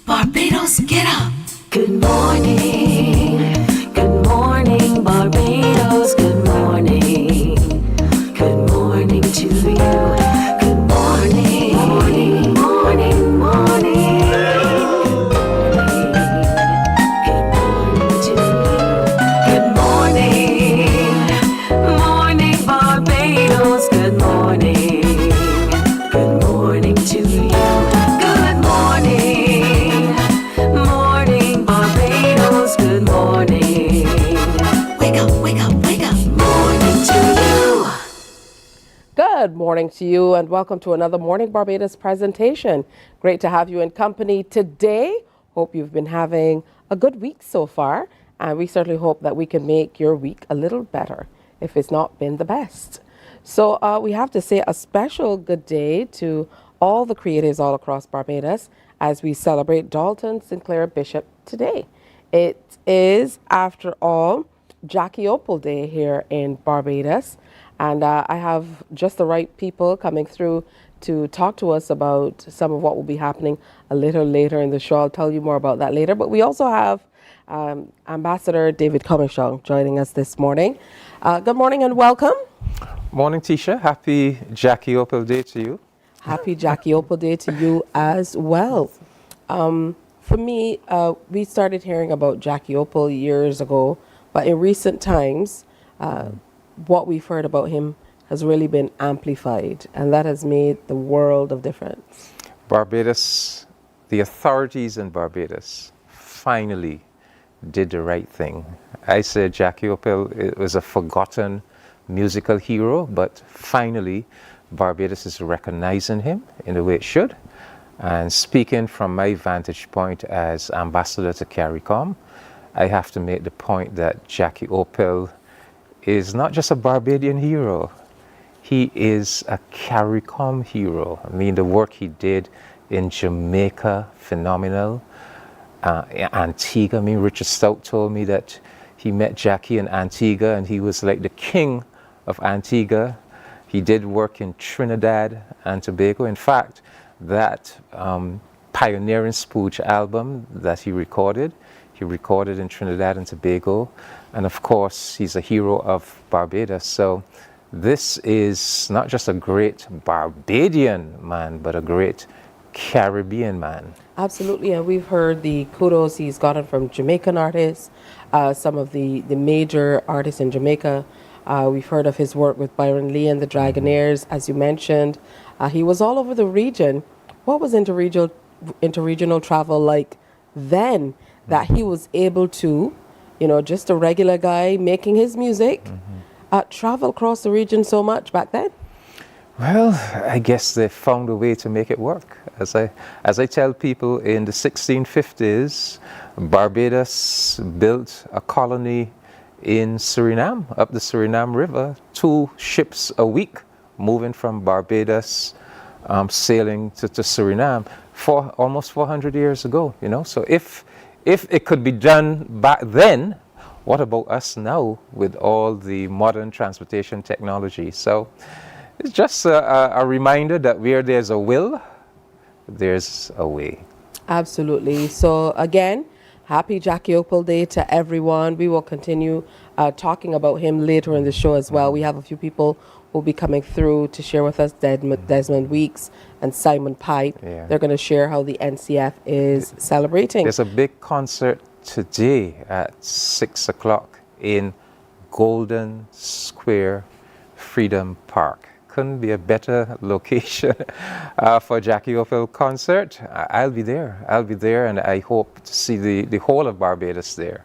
Barbados, get up. Good morning, Barbados, good morning. Good morning to you. Good morning, morning, morning, morning. Good morning to you. Good morning, morning, Barbados, good morning. Good morning to you. Good morning, morning, Barbados, good morning. Wake up, wake up, wake up. Morning to you. Good morning to you and welcome to another Morning Barbados presentation. Great to have you in company today. Hope you've been having a good week so far, and we certainly hope that we can make your week a little better if it's not been the best. So we have to say a special good day to all the creatives all across Barbados as we celebrate Dalton Sinclair Bishop today. It is, after all, Jackie Opal Day here in Barbados. And I have just the right people coming through to talk to us about some of what will be happening a little later in the show. I'll tell you more about that later. But we also have Ambassador David Comishong joining us this morning. Good morning and welcome. Morning, Tisha. Happy Jackie Opal Day to you. Happy Jackie Opal Day to you as well. For me, we started hearing about Jackie Opal years ago, but in recent times, what we've heard about him has really been amplified, and that has made the world of difference. Barbados, the authorities in Barbados finally did the right thing. I said Jackie Opal was a forgotten musical hero, but finally Barbados is recognizing him in the way it should. And speaking from my vantage point as ambassador to CARICOM, I have to make the point that Jackie Opal is not just a Barbadian hero, he is a CARICOM hero. I mean, the work he did in Jamaica, phenomenal. Antigua, I mean, Richard Stout told me that he met Jackie in Antigua and he was like the king of Antigua. He did work in Trinidad and Tobago. In fact, that pioneering spooge album that he recorded in Trinidad and Tobago. And of course, he's a hero of Barbados. So this is not just a great Barbadian man, but a great Caribbean man. Absolutely, and we've heard the kudos he's gotten from Jamaican artists, some of the major artists in Jamaica. We've heard of his work with Byron Lee and the Dragonaires, as you mentioned. He was all over the region. What was interregional travel like then, that he was able to, just a regular guy making his music, travel across the region so much back then? Well, I guess they found a way to make it work. As I tell people, in the 1650s, Barbados built a colony in Suriname, up the Suriname River, 2 ships a week moving from Barbados, sailing to Suriname for almost 400 years ago, So if it could be done back then, what about us now with all the modern transportation technology? So it's just a reminder that where there's a will, there's a way. Absolutely. So again, happy Jackie Opal Day to everyone. We will continue talking about him later in the show as well. We have a few people who will be coming through to share with us, Desmond Weeks and Simon Pipe. Yeah. They're going to share how the NCF is celebrating. There's a big concert today at 6 o'clock in Golden Square Freedom Park. Couldn't be a better location for Jackie Opal concert. I'll be there, and I hope to see the whole of Barbados there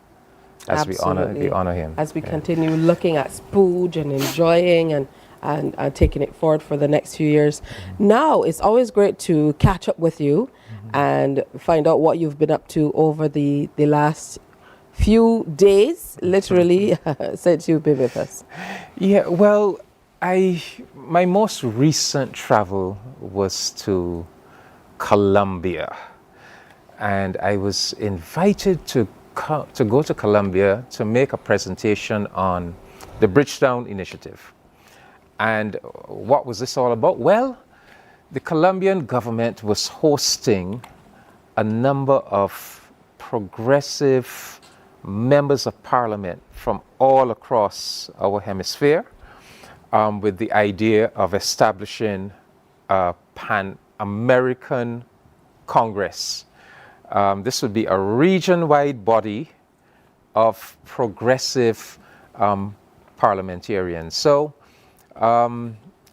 as we honor him. As we continue looking at spooge and enjoying and taking it forward for the next few years. Now, it's always great to catch up with you and find out what you've been up to over the last few days, literally, since you've been with us. Yeah, well, my most recent travel was to Colombia, and I was invited to go to Colombia to make a presentation on the Bridgetown Initiative. And what was this all about? Well, the Colombian government was hosting a number of progressive members of parliament from all across our hemisphere with the idea of establishing a Pan-American Congress. This would be a region-wide body of progressive parliamentarians. So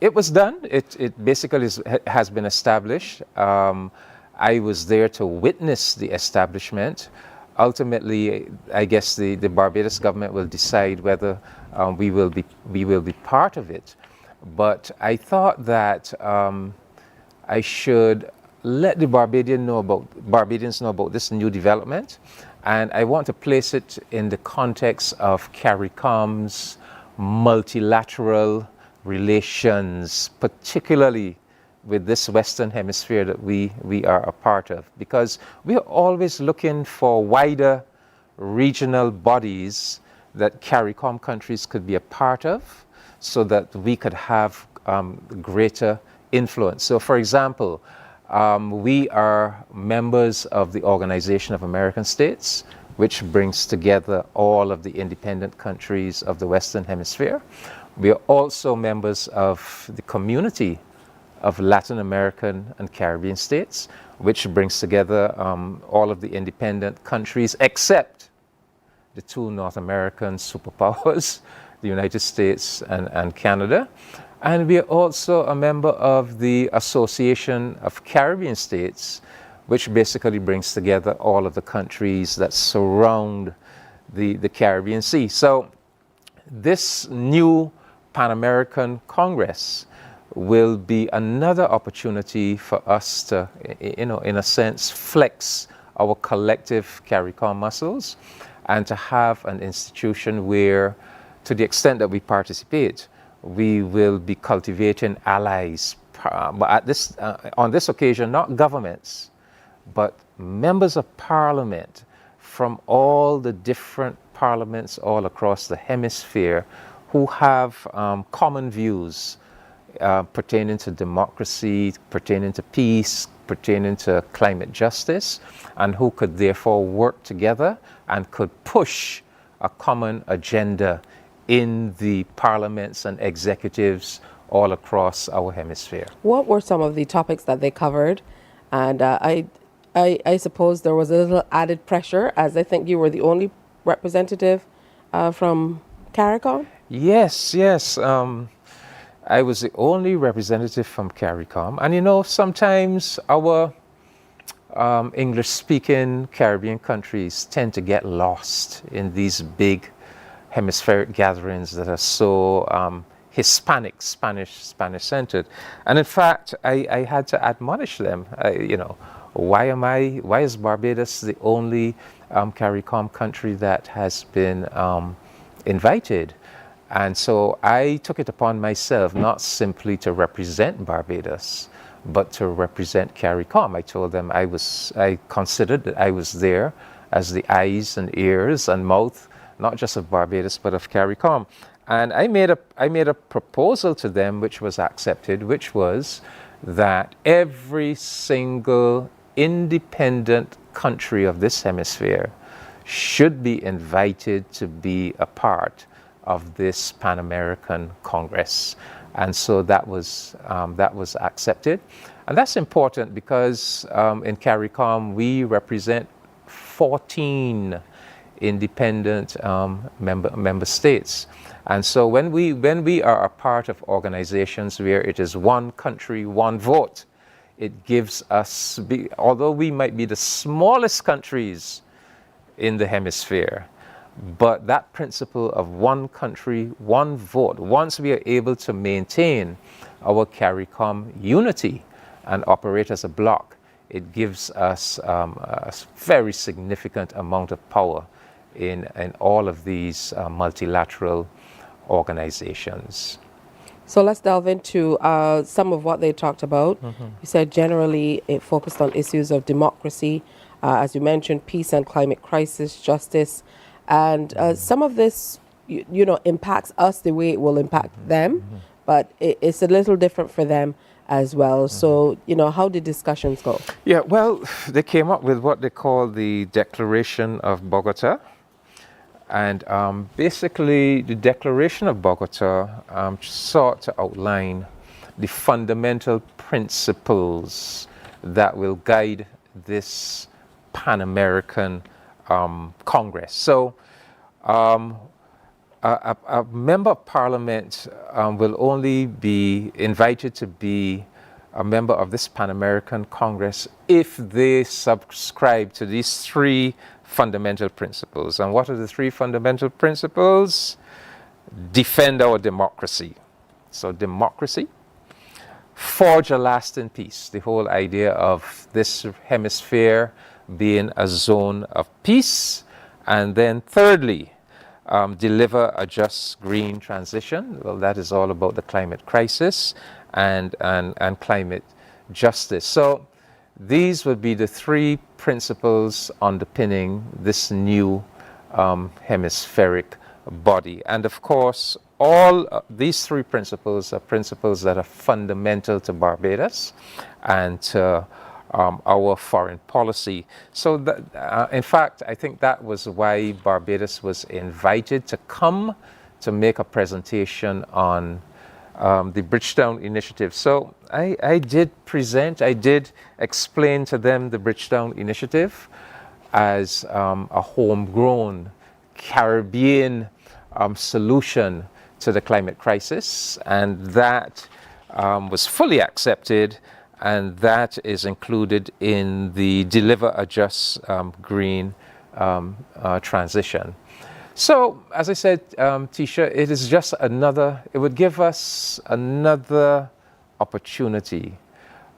it was done. It basically has been established. I was there to witness the establishment. Ultimately, I guess the Barbados government will decide whether we will be part of it. But I thought that I should let the Barbadians know about this new development, and I want to place it in the context of CARICOM's multilateral relations, particularly with this Western Hemisphere that we are a part of, because we are always looking for wider regional bodies that CARICOM countries could be a part of, so that we could have greater influence. So, for example, we are members of the Organization of American States, which brings together all of the independent countries of the Western Hemisphere. We are also members of the Community of Latin American and Caribbean States, which brings together all of the independent countries except the two North American superpowers, the United States and Canada. And we are also a member of the Association of Caribbean States, which basically brings together all of the countries that surround the Caribbean Sea. So this new Pan-American Congress will be another opportunity for us to, in a sense, flex our collective CARICOM muscles, and to have an institution where, to the extent that we participate, we will be cultivating allies, but on this occasion, not governments, but members of parliament from all the different parliaments all across the hemisphere who have common views pertaining to democracy, pertaining to peace, pertaining to climate justice, and who could therefore work together and could push a common agenda in the parliaments and executives all across our hemisphere. What were some of the topics that they covered? And I suppose there was a little added pressure, as I think you were the only representative from CARICOM? Yes. I was the only representative from CARICOM. And sometimes our English-speaking Caribbean countries tend to get lost in these big hemispheric gatherings that are so Hispanic, Spanish-centered. And in fact, I had to admonish them, why is Barbados the only CARICOM country that has been invited? And so I took it upon myself not simply to represent Barbados, but to represent CARICOM. I told them I considered that I was there as the eyes and ears and mouth, not just of Barbados, but of CARICOM. And I made a proposal to them, which was accepted, which was that every single independent country of this hemisphere should be invited to be a part of this Pan-American Congress. And so that was accepted. And that's important because in CARICOM we represent 14 independent member states. And so when we are a part of organizations where it is one country, one vote, it gives us, although we might be the smallest countries in the hemisphere, but that principle of one country, one vote, once we are able to maintain our CARICOM unity and operate as a bloc, it gives us a very significant amount of power in all of these multilateral organizations. So let's delve into some of what they talked about. You said generally it focused on issues of democracy, as you mentioned, peace and climate crisis, justice, and some of this, impacts us the way it will impact them, but it's a little different for them. as well. So, how did discussions go? Yeah, well, they came up with what they call the Declaration of Bogota. And basically, the Declaration of Bogota sought to outline the fundamental principles that will guide this Pan-American Congress. So, a member of parliament will only be invited to be a member of this Pan-American Congress if they subscribe to these three fundamental principles. And what are the three fundamental principles? Defend our democracy. So democracy. Forge a lasting peace. The whole idea of this hemisphere being a zone of peace. And then thirdly, deliver a just green transition. Well, that is all about the climate crisis and climate justice. So these would be the three principles underpinning this new hemispheric body. And of course, all these three principles are principles that are fundamental to Barbados and to our foreign policy. So, in fact, I think that was why Barbados was invited to come to make a presentation on the Bridgetown Initiative. So I did explain to them the Bridgetown Initiative as a homegrown Caribbean solution to the climate crisis, and that was fully accepted, and that is included in the Deliver a Just Green transition. So, as I said, Tisha, it is just it would give us another opportunity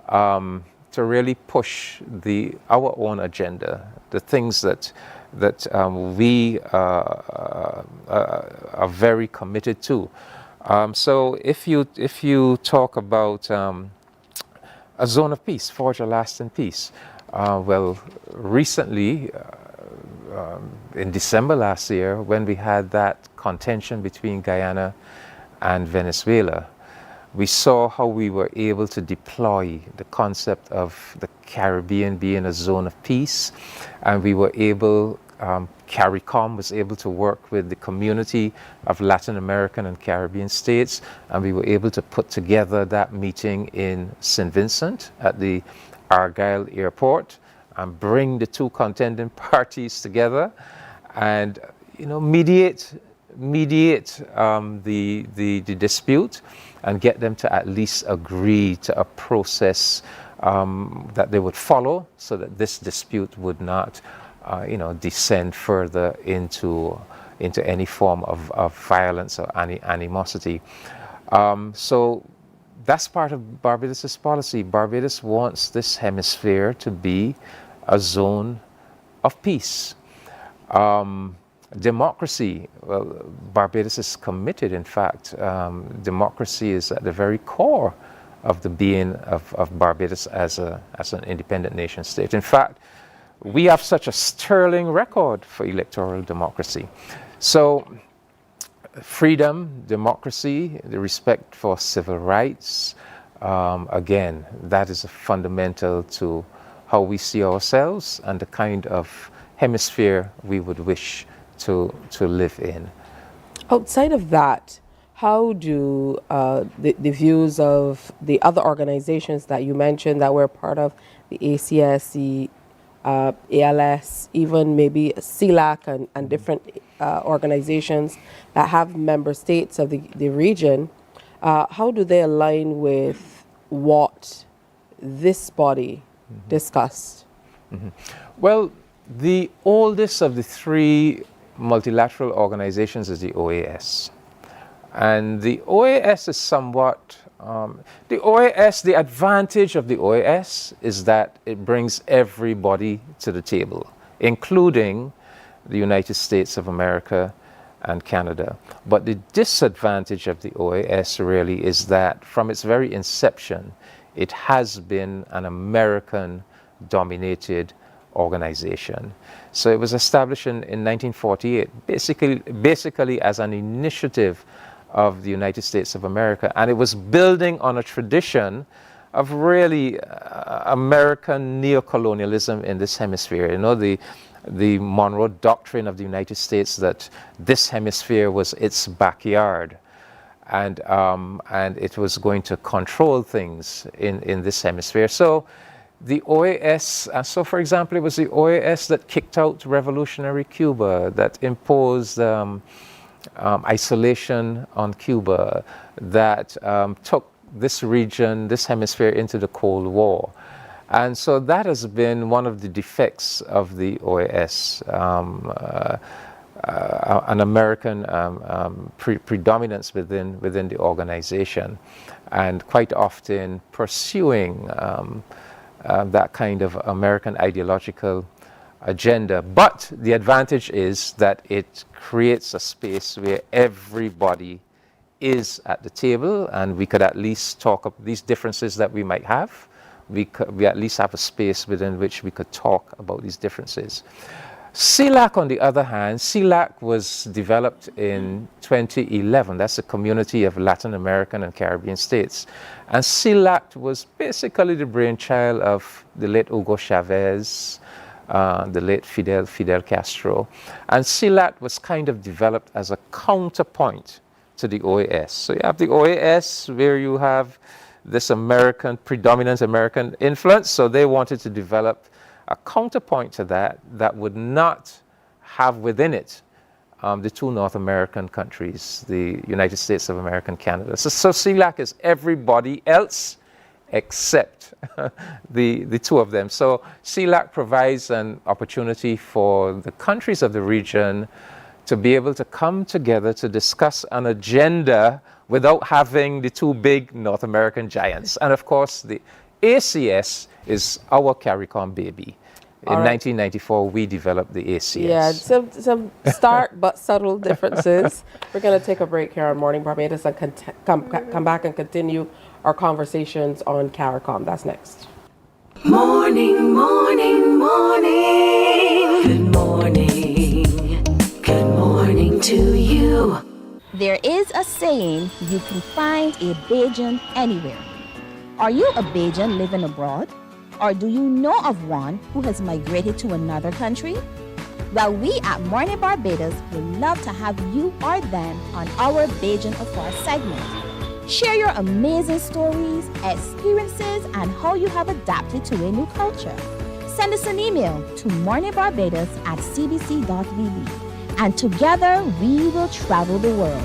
to really push our own agenda, the things that we are very committed to. So, if you talk about a zone of peace, forge a lasting peace, well, recently. In December last year, when we had that contention between Guyana and Venezuela, we saw how we were able to deploy the concept of the Caribbean being a zone of peace, and we were able, CARICOM was able to work with the community of Latin American and Caribbean states, and we were able to put together that meeting in St. Vincent at the Argyle Airport, and bring the two contending parties together, and mediate the dispute, and get them to at least agree to a process that they would follow, so that this dispute would not descend further into any form of violence or animosity. So that's part of Barbados' policy. Barbados wants this hemisphere to be a zone of peace. Democracy, well, Barbados is committed, in fact. Democracy is at the very core of the being of Barbados as an independent nation state. In fact, we have such a sterling record for electoral democracy. So, freedom, democracy, the respect for civil rights, again, that is fundamental to how we see ourselves and the kind of hemisphere we would wish to live in. Outside of that, how do the views of the other organizations that you mentioned that were part of the ACS, the ALS, even maybe CELAC and different organizations that have member states of the region, how do they align with what this body discussed? Well, the oldest of the three multilateral organizations is the OAS. And the OAS is somewhat, the advantage of the OAS is that it brings everybody to the table, including the United States of America and Canada. But the disadvantage of the OAS really is that from its very inception, it has been an American-dominated organization. So it was established in 1948, basically as an initiative of the United States of America, and it was building on a tradition of really American neocolonialism in this hemisphere. You know, the Monroe Doctrine of the United States that this hemisphere was its backyard, and it was going to control things in this hemisphere. So the OAS, so for example, it was the OAS that kicked out revolutionary Cuba, that imposed isolation on Cuba, that took this region, this hemisphere into the Cold War. And so that has been one of the defects of the OAS, an American predominance within the organization, and quite often pursuing that kind of American ideological agenda. But the advantage is that it creates a space where everybody is at the table, and we could at least talk of these differences that we might have. We at least have a space within which we could talk about these differences. CELAC, on the other hand, CELAC was developed in 2011. That's a community of Latin American and Caribbean states. And CELAC was basically the brainchild of the late Hugo Chavez, the late Fidel Castro. And CELAC was kind of developed as a counterpoint to the OAS. So you have the OAS where you have this predominant American influence. So they wanted to develop a counterpoint to that would not have within it the two North American countries, the United States of America and Canada. So CELAC is everybody else except the two of them. So CELAC provides an opportunity for the countries of the region to be able to come together to discuss an agenda without having the two big North American giants. And of course, the ACS is our CARICOM baby. In 1994, we developed the ACS. Yeah, some stark but subtle differences. We're going to take a break here on Morning Barbados and come back and continue our conversations on CARICOM. That's next. Morning, morning, morning. Good morning. Good morning to you. There is a saying, you can find a Bajan anywhere. Are you a Bajan living abroad? Or do you know of one who has migrated to another country? Well, we at Mornin Barbados would love to have you or them on our Bajan Afar segment. Share your amazing stories, experiences, and how you have adapted to a new culture. Send us an email to morninbarbados@cbc.vb, and together we will travel the world.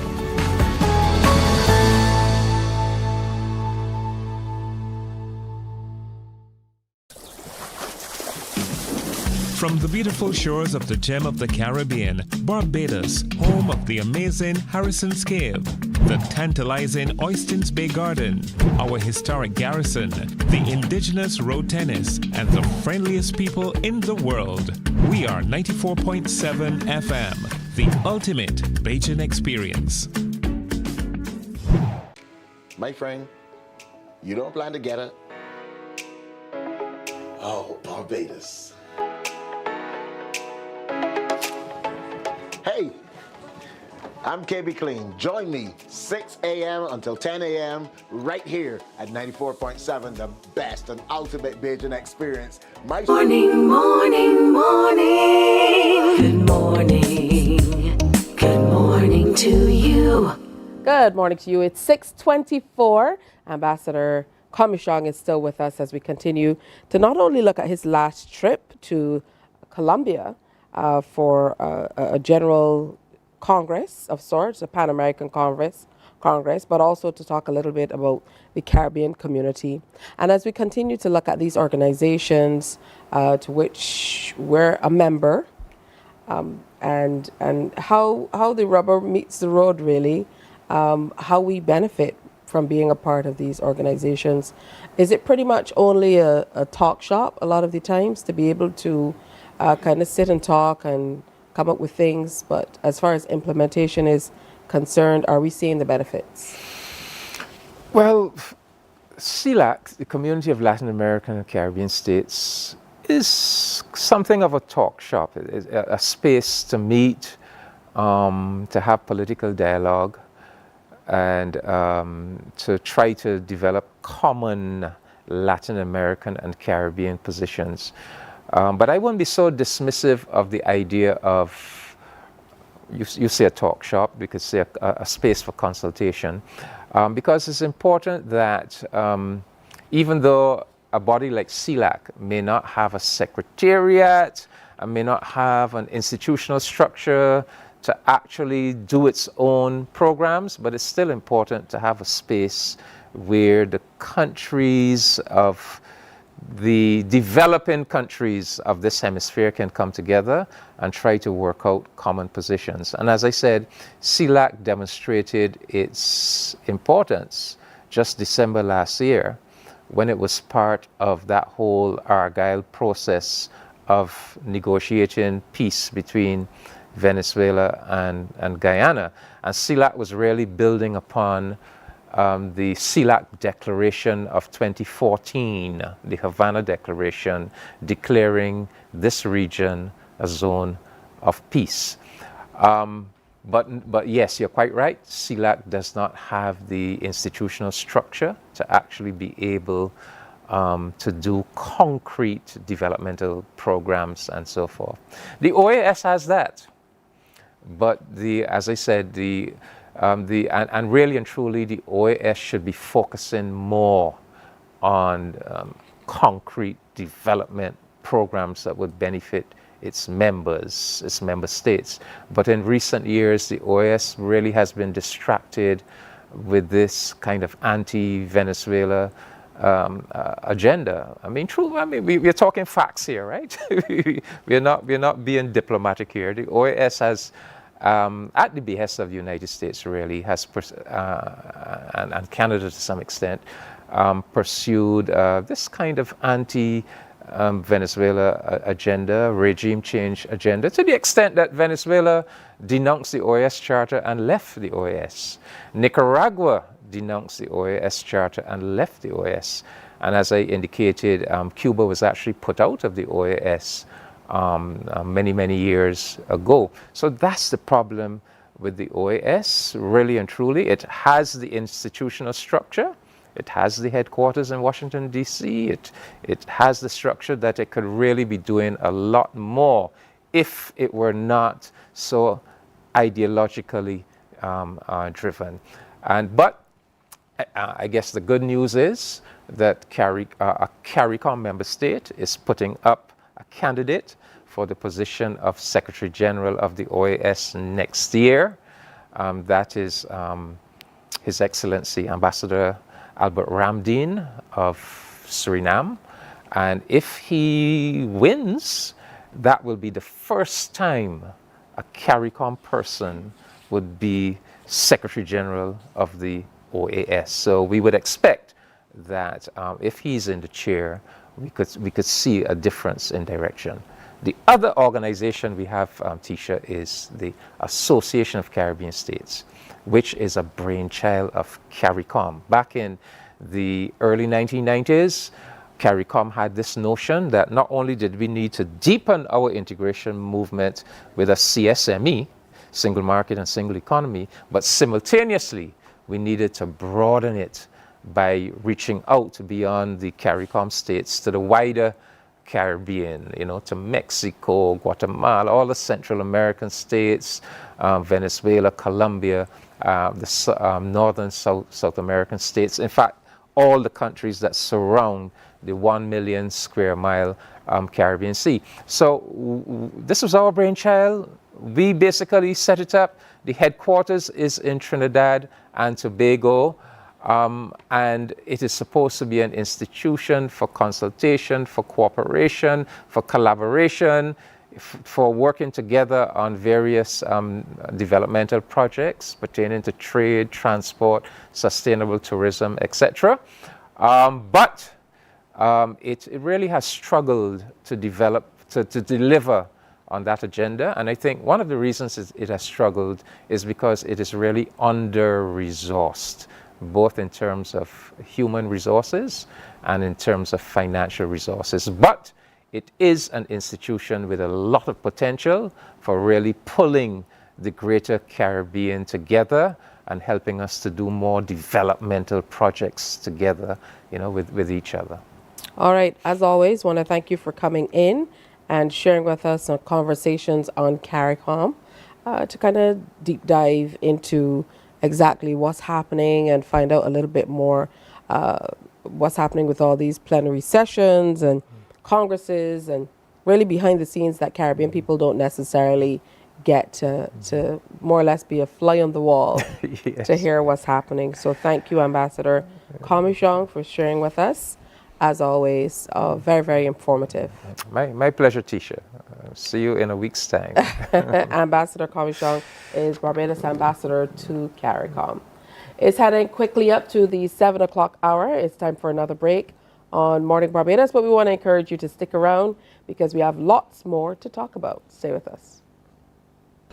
From the beautiful shores of the gem of the Caribbean, Barbados, home of the amazing Harrison's Cave, the tantalizing Oystins Bay Garden, our historic garrison, the indigenous road tennis, and the friendliest people in the world. We are 94.7 FM, the ultimate Bajan experience. My friend, you don't plan to get it? Oh, Barbados. Hey, I'm KB Clean. Join me 6 a.m. until 10 a.m. right here at 94.7, the best and ultimate Bajan experience. Morning, morning, morning. Good morning. Good morning to you. Good morning to you. It's 6:24. Ambassador Commichong is still with us as we continue to not only look at his last trip to Colombia, for a general congress of sorts, a Pan-American Congress, but also to talk a little bit about the Caribbean community. And as we continue to look at these organizations to which we're a member, and how the rubber meets the road, really, how we benefit from being a part of these organizations. Is it pretty much only a talk shop a lot of the times to be able to kind of sit and talk and come up with things, but as far as implementation is concerned, are we seeing the benefits? Well, CELAC, the Community of Latin American and Caribbean States, is something of a talk shop. It's a space to meet, to have political dialogue, and to try to develop common Latin American and Caribbean positions. But I wouldn't be so dismissive of the idea of, you say a talk shop, we could say a space for consultation, because it's important that even though a body like CELAC may not have a secretariat, and may not have an institutional structure to actually do its own programs, but it's still important to have a space where the countries of the developing countries of this hemisphere can come together and try to work out common positions. And as I said, CELAC demonstrated its importance just December last year when it was part of that whole Argyle process of negotiating peace between Venezuela and Guyana. And CELAC was really building upon the CELAC Declaration of 2014, the Havana Declaration, declaring this region a zone of peace. But yes, you're quite right. CELAC does not have the institutional structure to actually be able to do concrete developmental programs and so forth. The OAS has that, but as I said, and really and truly, the OAS should be focusing more on concrete development programs that would benefit its members, its member states. But in recent years, the OAS really has been distracted with this kind of anti-Venezuela agenda. I mean, we're talking facts here, right? we're not being diplomatic here. The OAS has, at the behest of the United States, really has, and Canada to some extent, pursued this kind of anti-Venezuela agenda, regime change agenda, to the extent that Venezuela denounced the OAS Charter and left the OAS. Nicaragua denounced the OAS Charter and left the OAS. And as I indicated, Cuba was actually put out of the OAS many, many years ago. So that's the problem with the OAS, really and truly. It has the institutional structure. It has the headquarters in Washington, D.C. It has the structure that it could really be doing a lot more if it were not so ideologically driven. But I guess the good news is that a CARICOM member state is putting up a candidate for the position of Secretary General of the OAS next year. That is His Excellency Ambassador Albert Ramdien of Suriname. And if he wins, that will be the first time a CARICOM person would be Secretary General of the OAS. So we would expect that if he's in the chair, we could see a difference in direction. The other organization we have, Tisha, is the Association of Caribbean States, which is a brainchild of CARICOM. Back in the early 1990s, CARICOM had this notion that not only did we need to deepen our integration movement with a CSME, single market and single economy, but simultaneously we needed to broaden it by reaching out beyond the CARICOM states to the wider Caribbean, to Mexico, Guatemala, all the Central American states, Venezuela, Colombia, the northern South American states. In fact, all the countries that surround the 1 million square mile Caribbean Sea. So this was our brainchild. We basically set it up. The headquarters is in Trinidad and Tobago. And it is supposed to be an institution for consultation, for cooperation, for collaboration, for working together on various developmental projects pertaining to trade, transport, sustainable tourism, etc. But it really has struggled to deliver on that agenda. And I think one of the reasons it has struggled is because it is really under-resourced, both in terms of human resources and in terms of financial resources. But it is an institution with a lot of potential for really pulling the greater Caribbean together and helping us to do more developmental projects together, with each other. All right. As always, want to thank you for coming in and sharing with us some conversations on CARICOM to kind of deep dive into exactly what's happening and find out a little bit more what's happening with all these plenary sessions and congresses and really behind the scenes that Caribbean people don't necessarily get to more or less be a fly on the wall Yes. to hear what's happening. So thank you, Ambassador Commichon, for sharing with us. As always, very, very informative. My pleasure, Tisha. See you in a week's time. Ambassador Commichon is Barbados Ambassador to CARICOM. It's heading quickly up to the 7 o'clock hour. It's time for another break on Morning Barbados, but we want to encourage you to stick around because we have lots more to talk about. Stay with us.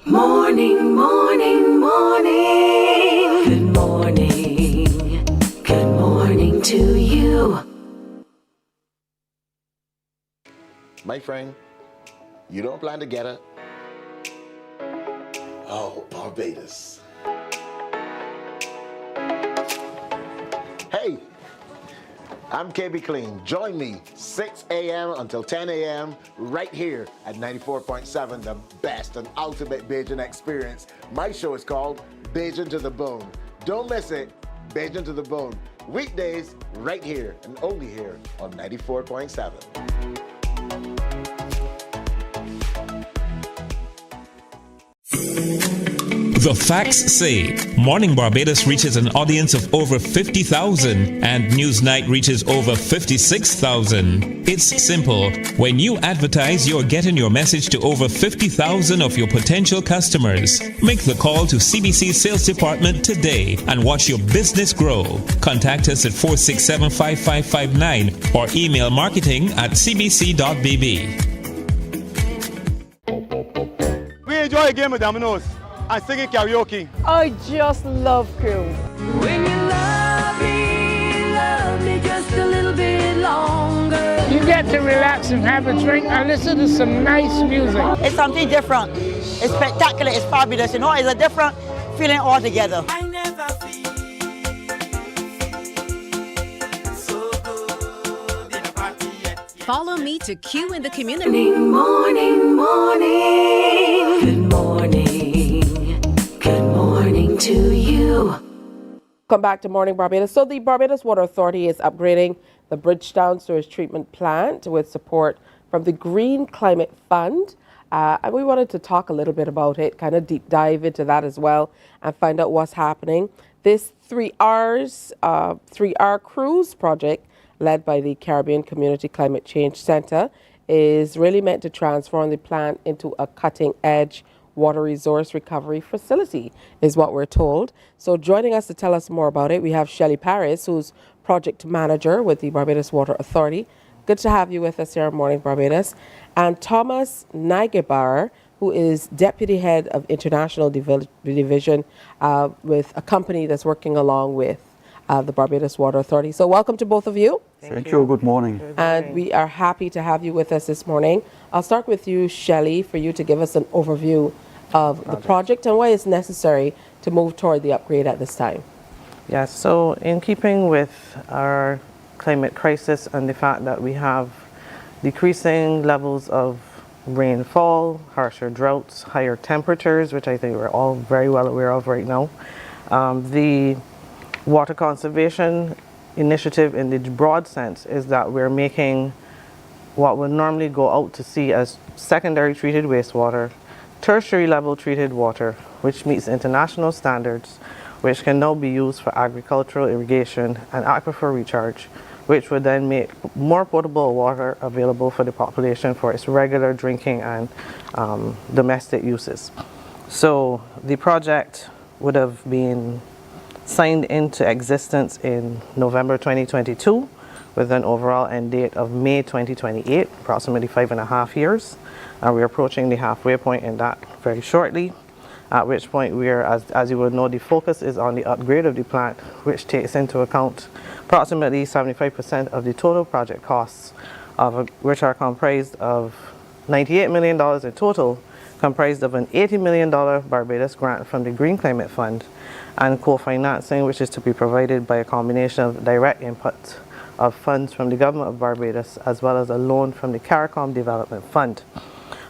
Morning, morning, morning. Good morning. Good morning to you. My friend, you don't plan to get it? Oh, Barbados. Hey, I'm KB Clean. Join me 6 a.m. until 10 a.m. right here at 94.7, the best and ultimate Bajan experience. My show is called Bajan to the Bone. Don't miss it, Bajan to the Bone. Weekdays right here and only here on 94.7. The facts say Morning Barbados reaches an audience of over 50,000 and Newsnight reaches over 56,000. It's simple. When you advertise, you're getting your message to over 50,000 of your potential customers. Make the call to CBC Sales Department today and watch your business grow. Contact us at 467-5559 or email marketing@cbc.bb. We enjoy a game of dominoes and singing karaoke. I just love cruise. When you love me just a little bit longer. You get to relax and have a drink and listen to some nice music. It's something different. It's spectacular. It's fabulous. You know, it's a different feeling altogether. I never feel so good in a party yet. Follow me to Q in the community. Morning, morning, morning. Good morning. Good morning to you. Come back to Morning Barbados. So the Barbados Water Authority is upgrading the Bridgetown Sewage Treatment Plant with support from the Green Climate Fund. And we wanted to talk a little bit about it, kind of deep dive into that as well and find out what's happening. This 3R cruise project led by the Caribbean Community Climate Change Center is really meant to transform the plant into a cutting-edge water resource recovery facility, is what we're told. So joining us to tell us more about it, we have Shelley Paris, who's project manager with the Barbados Water Authority. Good to have you with us here on Morning Barbados. And Thomas Naigebar, who is deputy head of international division with a company that's working along with the Barbados Water Authority. So welcome to both of you. Thank you. Good morning. And we are happy to have you with us this morning. I'll start with you, Shelley, for you to give us an overview of the project and why it's necessary to move toward the upgrade at this time. Yes, so in keeping with our climate crisis and the fact that we have decreasing levels of rainfall, harsher droughts, higher temperatures, which I think we're all very well aware of right now, the water conservation initiative in the broad sense is that we're making what would normally go out to sea as secondary treated wastewater, tertiary level treated water, which meets international standards, which can now be used for agricultural irrigation and aquifer recharge, which would then make more potable water available for the population for its regular drinking and domestic uses. So the project would have been signed into existence in November 2022 with an overall end date of May 2028, approximately 5.5 years. And we're approaching the halfway point in that very shortly, at which point we're, as you would know, the focus is on the upgrade of the plant, which takes into account approximately 75% of the total project costs, which are comprised of $98 million in total, comprised of an $80 million Barbados grant from the Green Climate Fund and co-financing, which is to be provided by a combination of direct input of funds from the government of Barbados as well as a loan from the CARICOM Development Fund.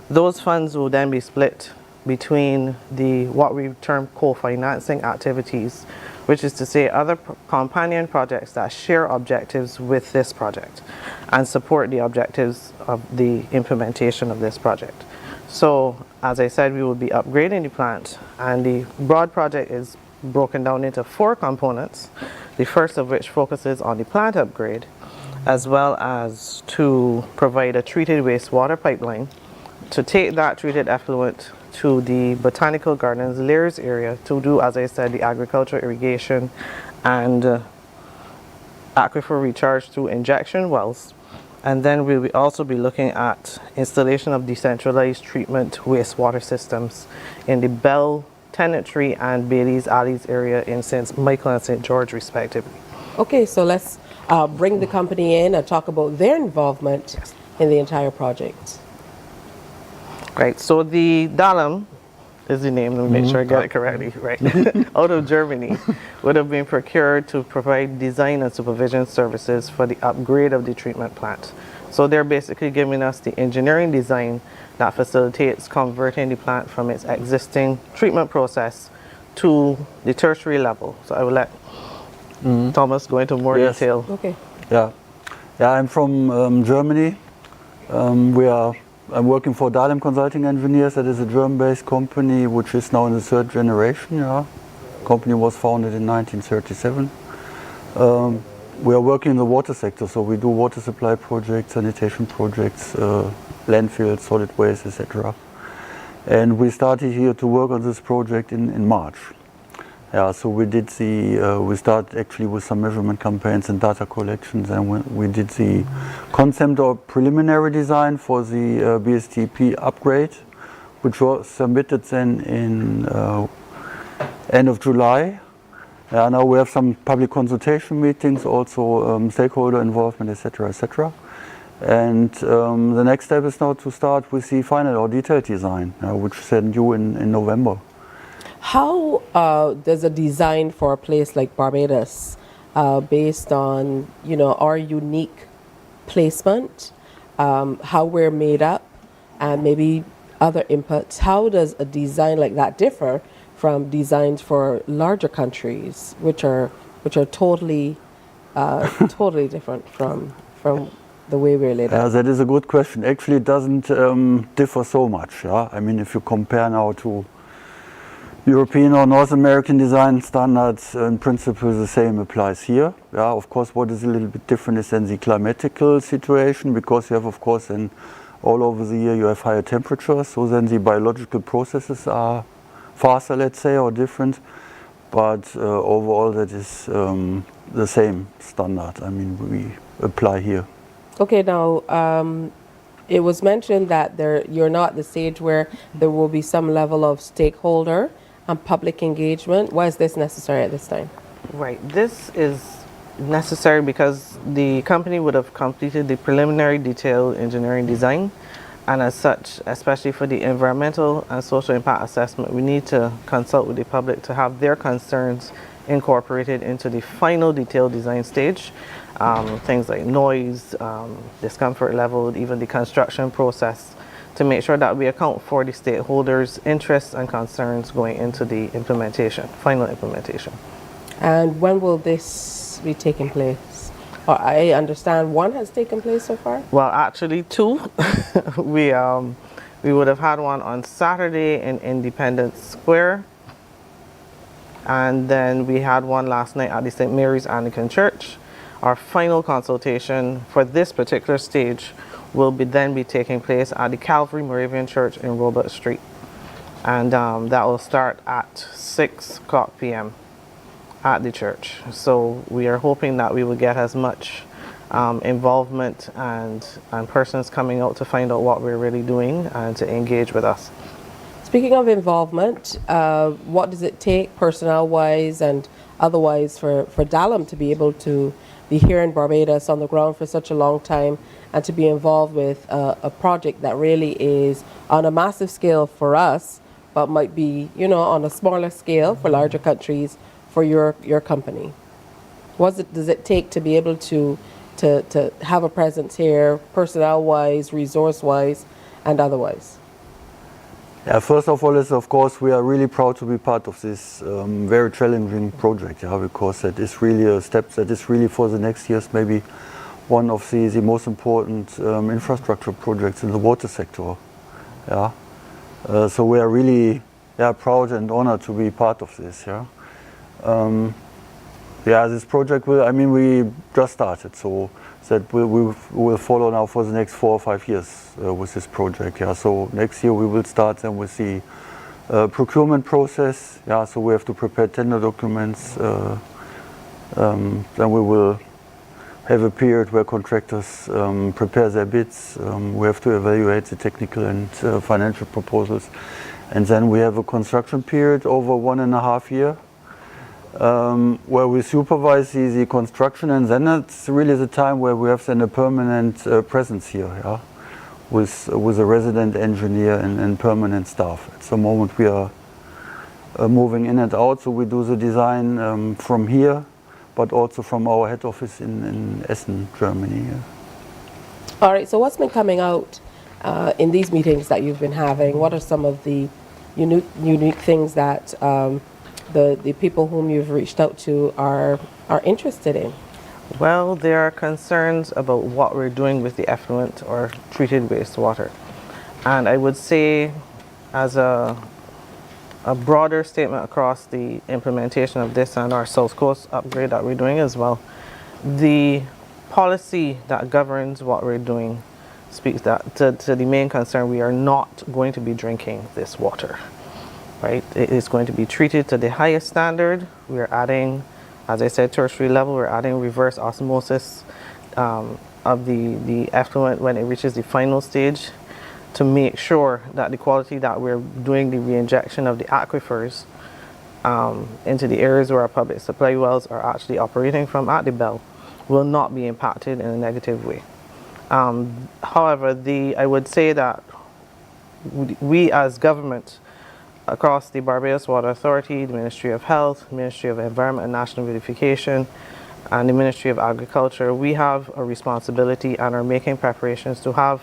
Those funds will then be split between the what we term co-financing activities, which is to say other companion projects that share objectives with this project and support the objectives of the implementation of this project. So, as I said, we will be upgrading the plant, and the broad project is broken down into 4 components, the first of which focuses on the plant upgrade, as well as to provide a treated wastewater pipeline to take that treated effluent to the Botanical Gardens Layers area to do, as I said, the agricultural irrigation and aquifer recharge through injection wells. And then we'll also be looking at installation of decentralized treatment wastewater systems in the Bell, Tenantry and Bailey's Alleys area in St. Michael and St. George respectively. Okay, so let's bring the company in and talk about their involvement in the entire project. Right, so the Dahlem is the name, let me make sure I got it correctly, right, out of Germany, would have been procured to provide design and supervision services for the upgrade of the treatment plant. So they're basically giving us the engineering design that facilitates converting the plant from its existing treatment process to the tertiary level. So I will let Thomas go into more detail. Okay. Yeah, I'm from Germany. I'm working for Dahlem Consulting Engineers. That is a German-based company which is now in the 3rd generation. The company was founded in 1937. We are working in the water sector, so we do water supply projects, sanitation projects, landfills, solid waste, etc. And we started here to work on this project in March. So we did we started actually with some measurement campaigns and data collections, and we did the concept or preliminary design for the BSTP upgrade, which was submitted then in end of July. Now we have some public consultation meetings, also stakeholder involvement, etc., etc. And the next step is now to start with the final or detailed design, which is then due in November. How does a design for a place like Barbados, based on our unique placement, how we're made up, and maybe other inputs, how does a design like that differ from designs for larger countries, which are totally totally different from the way we're laid out? That is a good question. Actually, it doesn't differ so much. I mean, if you compare now to European or North American design standards, in principle the same applies here. Of course, what is a little bit different is then the climatical situation, because you have, of course, then all over the year you have higher temperatures, so then the biological processes are faster, let's say, or different. But overall, that is the same standard. I mean, we apply here. Okay, now it was mentioned that you're not at the stage where there will be some level of stakeholder and public engagement. Why is this necessary at this time? Right, this is necessary because the company would have completed the preliminary detailed engineering design, and as such, especially for the environmental and social impact assessment, we need to consult with the public to have their concerns incorporated into the final detailed design stage. Things like noise, discomfort level, even the construction process, to make sure that we account for the stakeholders' interests and concerns going into the implementation, final implementation. And when will this be taking place? I understand one has taken place so far? Well, actually 2. We would have had one on Saturday in Independence Square, and then we had one last night at the St. Mary's Anglican Church. Our final consultation for this particular stage will then be taking place at the Calvary Moravian Church in Robert Street. And that will start at 6 o'clock p.m. at the church. So we are hoping that we will get as much involvement and persons coming out to find out what we're really doing and to engage with us. Speaking of involvement, what does it take personnel-wise and otherwise for Dahlem to be able to be here in Barbados on the ground for such a long time and to be involved with a project that really is on a massive scale for us, but might be, you know, on a smaller scale for larger countries for your company? What does it take to be able to have a presence here, personnel-wise, resource-wise, and otherwise? Yeah, first of all, is of course we are really proud to be part of this very challenging project, yeah, because that is really a step that is really for the next years maybe one of the most important infrastructure projects in the water sector. Yeah, so we are really proud and honored to be part of this. Yeah, this project will. I mean, we just started, so that we will follow now for the next 4 or 5 years with this project. Yeah, so next year we will start then with the procurement process. Yeah, so we have to prepare tender documents. Then we will have a period where contractors prepare their bids. We have to evaluate the technical and financial proposals, and then we have a construction period over 1.5 years. Where we supervise the construction, and then it's really the time where we have then a permanent presence here, yeah, with a resident engineer and permanent staff. At the moment we are moving in and out, so we do the design from here, but also from our head office in Essen, Germany. Yeah. All right, so what's been coming out in these meetings that you've been having? What are some of the unique things that the people whom you've reached out to are interested in? Well, there are concerns about what we're doing with the effluent or treated wastewater. And I would say, as a broader statement across the implementation of this and our South Coast upgrade that we're doing as well, the policy that governs what we're doing speaks that to the main concern: we are not going to be drinking this water. Right? It is going to be treated to the highest standard. We're adding, as I said, tertiary level, we're adding reverse osmosis of the effluent when it reaches the final stage to make sure that the quality that we're doing the reinjection of the aquifers into the areas where our public supply wells are actually operating from at the bell will not be impacted in a negative way. However, I would say that we as government, across the Barbados Water Authority, the Ministry of Health, Ministry of Environment and National Beautification, and the Ministry of Agriculture, we have a responsibility and are making preparations to have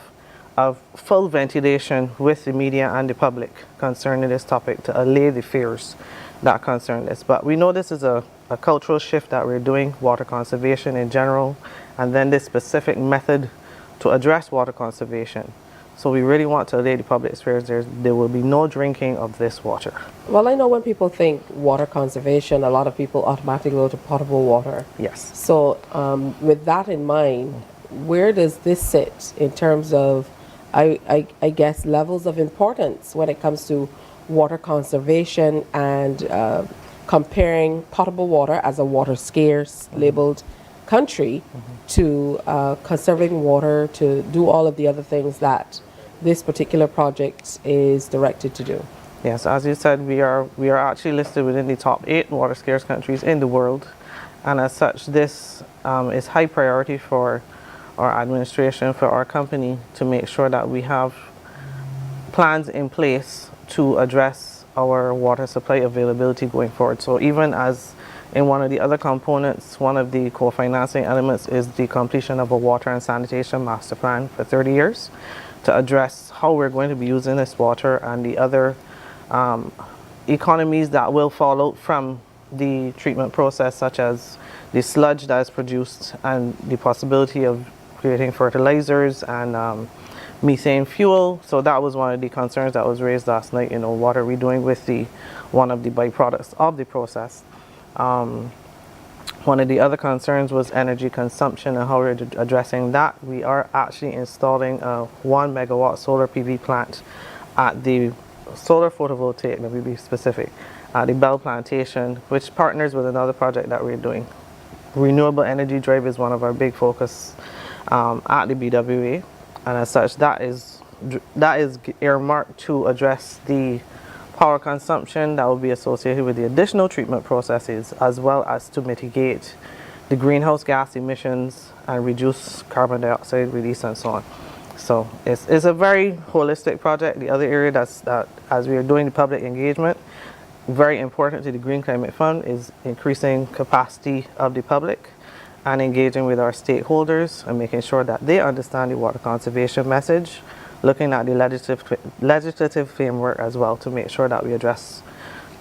a full ventilation with the media and the public concerning this topic to allay the fears that concern this. But we know this is a cultural shift that we're doing, water conservation in general, and then this specific method to address water conservation. So we really want to allay the public fears. There will be no drinking of this water. Well, I know when people think water conservation, a lot of people automatically go to potable water. Yes. So with that in mind, where does this sit in terms of, I guess, levels of importance when it comes to water conservation and comparing potable water as a water scarce labeled country to conserving water, to do all of the other things that this particular project is directed to do? Yes, as you said, we are actually listed within the top 8 water scarce countries in the world, and as such, this is high priority for our administration, for our company, to make sure that we have plans in place to address our water supply availability going forward. So even as in one of the other components, one of the co-financing elements is the completion of a water and sanitation master plan for 30 years to address how we're going to be using this water and the other economies that will fall out from the treatment process, such as the sludge that is produced and the possibility of creating fertilizers and methane fuel. So that was one of the concerns that was raised last night. You know, what are we doing with one of the byproducts of the process? One of the other concerns was energy consumption and how we're addressing that. We are actually installing a 1 megawatt solar PV plant at the solar photovoltaic, let me be specific, at the Bell Plantation, which partners with another project that we're doing. Renewable energy drive is one of our big focus at the BWA, and as such, that is earmarked to address the power consumption that will be associated with the additional treatment processes, as well as to mitigate the greenhouse gas emissions and reduce carbon dioxide release and so on. So it's a very holistic project. The other area that as we are doing the public engagement, very important to the Green Climate Fund is increasing capacity of the public and engaging with our stakeholders and making sure that they understand the water conservation message, looking at the legislative framework as well to make sure that we address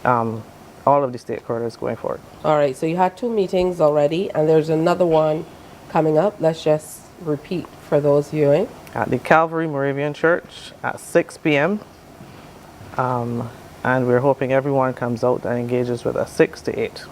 all of the stakeholders going forward. All right, so you had 2 meetings already, and there's another one coming up. Let's just repeat for those viewing. At the Calvary Moravian Church at 6 p.m. And we're hoping everyone comes out and engages with us 6 to 8.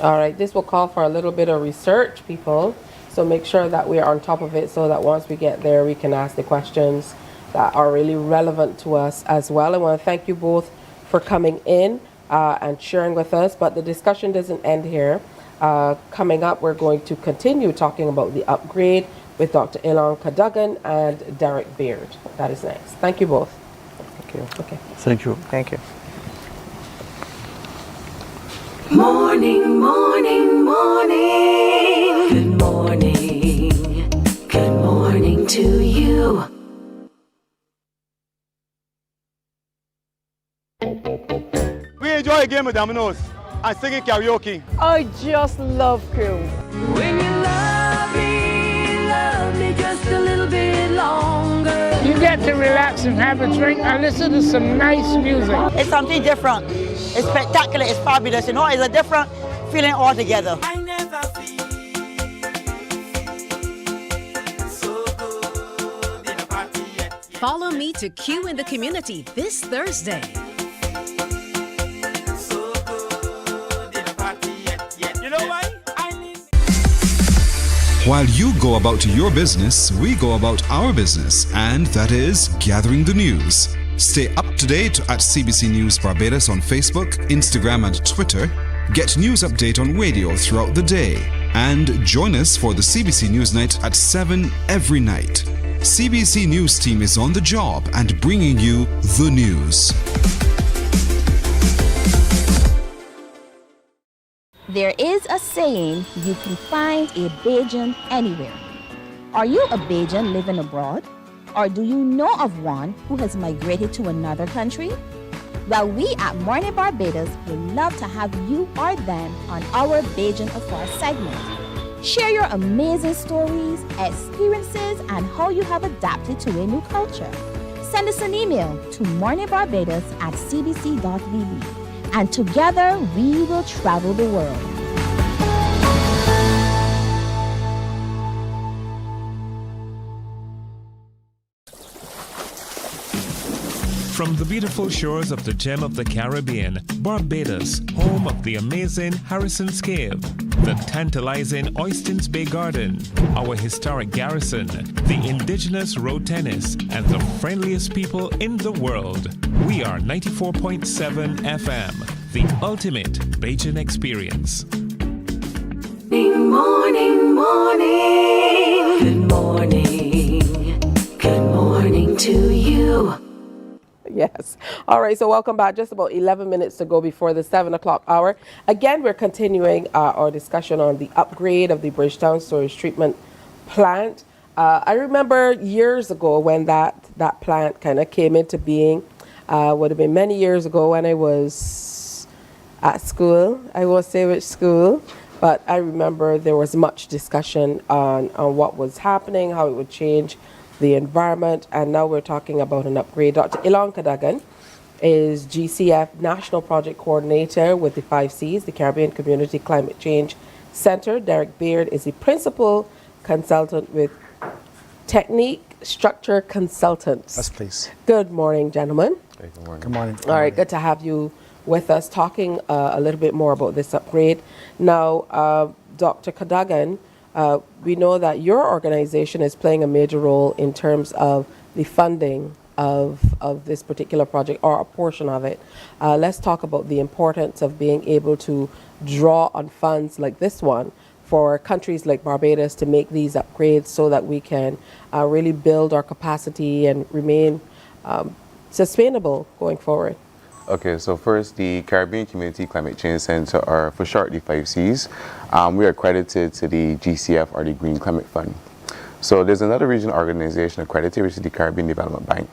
All right, this will call for a little bit of research, people. So make sure that we are on top of it so that once we get there, we can ask the questions that are really relevant to us as well. I want to thank you both for coming in and sharing with us, but the discussion doesn't end here. Coming up, we're going to continue talking about the upgrade with Dr. Elon Cadogan and Derek Beard. That is next. Thank you both. Thank you. Okay. Thank you. Thank you. Morning, morning, morning. Good morning. Good morning to you. We enjoy a game of dominoes and singing karaoke. I just love crew. When you love me just a little bit longer. You get to relax and have a drink and listen to some nice music. It's something different. It's spectacular. It's fabulous. You know, it's a different feeling altogether. I never feel so good in a party yet. Follow me to Q in the Community this Thursday. So good in a party yet. You know why? While you go about your business, we go about our business, and that is gathering the news. Stay up to date at CBC News Barbados on Facebook, Instagram, and Twitter. Get news update on radio throughout the day. And join us for the CBC News Night at 7 every night. CBC News team is on the job and bringing you the news. There is a saying, you can find a Bajan anywhere. Are you a Bajan living abroad? Or do you know of one who has migrated to another country? Well, we at Mornin Barbados would love to have you or them on our Bajan Affairs segment. Share your amazing stories, experiences, and how you have adapted to a new culture. Send us an email to morninbarbados@cbc.vb. And together we will travel the world. From the beautiful shores of the gem of the Caribbean, Barbados, home of the amazing Harrison's Cave, the tantalizing Oystins Bay Garden, our historic garrison, the indigenous road tennis, and the friendliest people in the world. We are 94.7 FM, the ultimate Bajan experience. Morning, morning. Good morning. Good morning to you. Yes. All right. So welcome back. Just about 11 minutes to go before the 7 o'clock hour. Again, we're continuing our discussion on the upgrade of the Bridgetown Storage Treatment Plant. I remember years ago when that plant kind of came into being. Would have been many years ago when I was at school. I won't say which school, but I remember there was much discussion on what was happening, how it would change the environment, and now we're talking about an upgrade. Dr. Elon Cadogan is GCF National Project Coordinator with the 5 Cs, the Caribbean Community Climate Change Center. Derek Beard is the Principal Consultant with Technique Structure Consultants. Yes, please. Good morning, gentlemen. Good morning. Good morning. All right, good to have you with us talking a little bit more about this upgrade. Now, Dr. Cadogan, we know that your organization is playing a major role in terms of the funding of this particular project, or a portion of it. Let's talk about the importance of being able to draw on funds like this one for countries like Barbados to make these upgrades so that we can really build our capacity and remain sustainable going forward. Okay, so first, the Caribbean Community Climate Change Center, or for short, the 5Cs. We are accredited to the GCF, or the Green Climate Fund. So there's another regional organization accredited, which is the Caribbean Development Bank.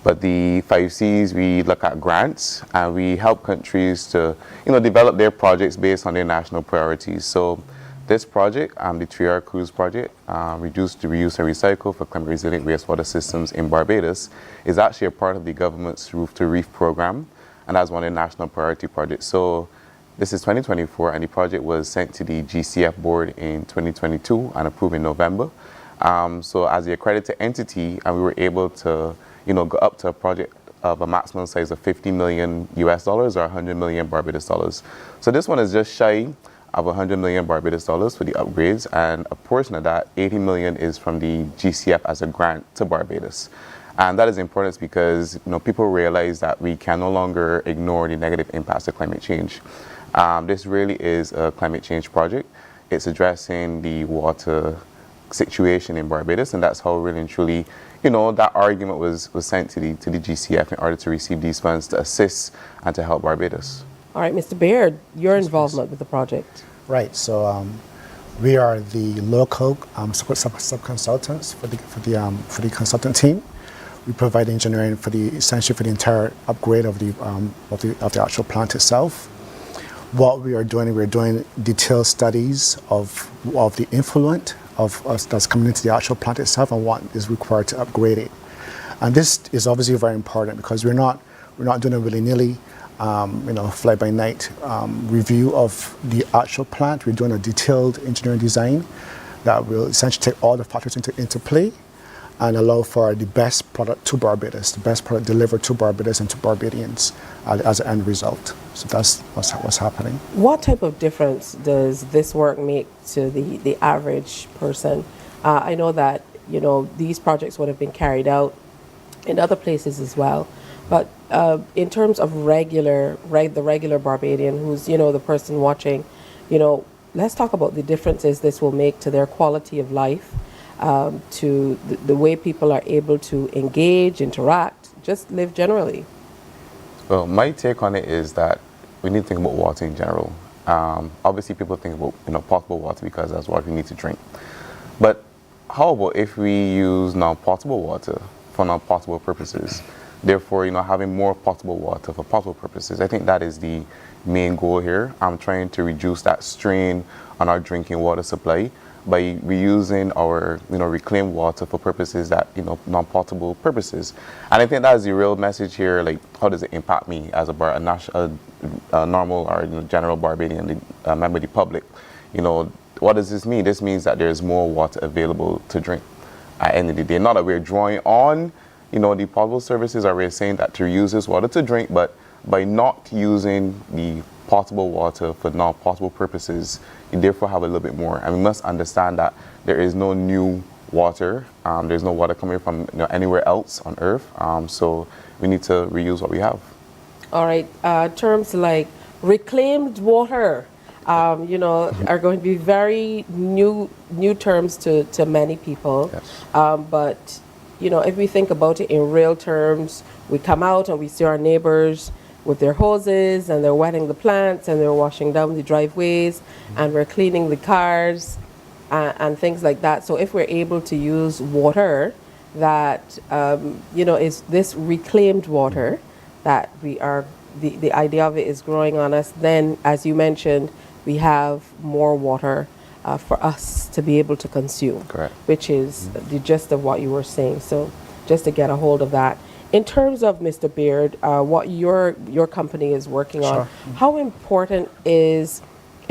But the 5Cs, we look at grants and we help countries to, develop their projects based on their national priorities. So this project, the 3R Cruise project, Reduce, Reuse and Recycle for Climate Resilient Wastewater Systems in Barbados, is actually a part of the government's Roof to Reef program, and that's one of the national priority projects. So this is 2024, and the project was sent to the GCF board in 2022 and approved in November. So as the accredited entity, and we were able to go up to a project of a maximum size of $50 million US dollars, or 100 million Barbados dollars. So this one is just shy of 100 million Barbados dollars for the upgrades, and a portion of that, 80 million, is from the GCF as a grant to Barbados. And that is important because people realize that we can no longer ignore the negative impacts of climate change. This really is a climate change project. It's addressing the water situation in Barbados, and that's how really and truly that argument was sent to the GCF in order to receive these funds to assist and to help Barbados. All right, Mr. Baird, your involvement with the project. Right. So we are the local sub-consultants for the consultant team. We provide engineering essentially for the entire upgrade of the actual plant itself. What we're doing detailed studies of the influent of us that's coming into the actual plant itself and what is required to upgrade it. And this is obviously very important because we're not doing a willy-nilly fly-by-night review of the actual plant. We're doing a detailed engineering design that will essentially take all the factors into play and allow for the best product to Barbados, the best product delivered to Barbados and to Barbadians as an end result. So that's what's happening. What type of difference does this work make to the average person? I know that these projects would have been carried out in other places as well, but in terms of the regular Barbadian, who's the person watching, let's talk about the differences this will make to their quality of life, to the way people are able to engage, interact, just live generally. Well, my take on it is that we need to think about water in general. Obviously, people think about potable water because that's what we need to drink. But how about if we use non-potable water for non-potable purposes? Therefore, having more potable water for potable purposes. I think that is the main goal here. I'm trying to reduce that strain on our drinking water supply by reusing our reclaimed water for purposes that non-potable purposes. And I think that is the real message here. Like, how does it impact me as a normal or general Barbadian member of the public? What does this mean? This means that there's more water available to drink at the end of the day. Not that we're drawing on the potable services, or we're saying that to use this water to drink, but by not using the potable water for non-potable purposes, you therefore have a little bit more. And we must understand that there is no new water. There's no water coming from anywhere else on Earth. So we need to reuse what we have. All right. Terms like reclaimed water, are going to be very new terms to many people. Yes. But if we think about it in real terms, we come out and we see our neighbors with their hoses and they're wetting the plants and they're washing down the driveways and we're cleaning the cars and things like that. So if we're able to use water that, is this reclaimed water that we are, the idea of it is growing on us, then as you mentioned, we have more water for us to be able to consume. Correct. Which is the gist of what you were saying. So just to get a hold of that. In terms of Mr. Beard, what your company is working on, how important is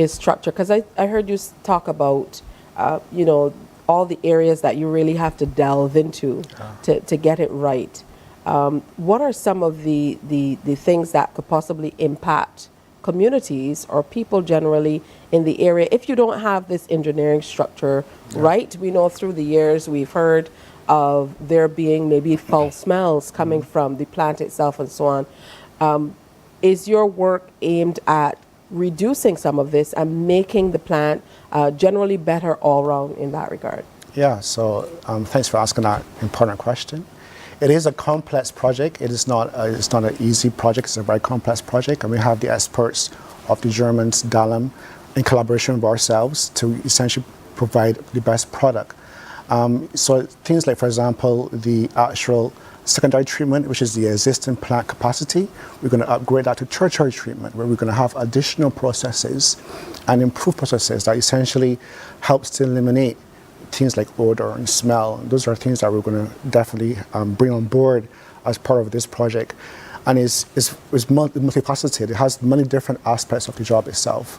structure? Because I heard you talk about, all the areas that you really have to delve into to get it right. What are some of the things that could possibly impact communities or people generally in the area if you don't have this engineering structure right? We know through the years we've heard of there being maybe foul smells coming from the plant itself and so on. Is your work aimed at reducing some of this and making the plant generally better all around in that regard? Yeah, so thanks for asking that important question. It is a complex project. It's not an easy project. It's a very complex project, and we have the experts of the Germans, Dahlem, in collaboration with ourselves to essentially provide the best product. So things like, for example, the actual secondary treatment, which is the existing plant capacity, we're going to upgrade that to tertiary treatment, where we're going to have additional processes and improved processes that essentially helps to eliminate things like odor and smell. Those are things that we're going to definitely bring on board as part of this project. And it's multifaceted. It has many different aspects of the job itself.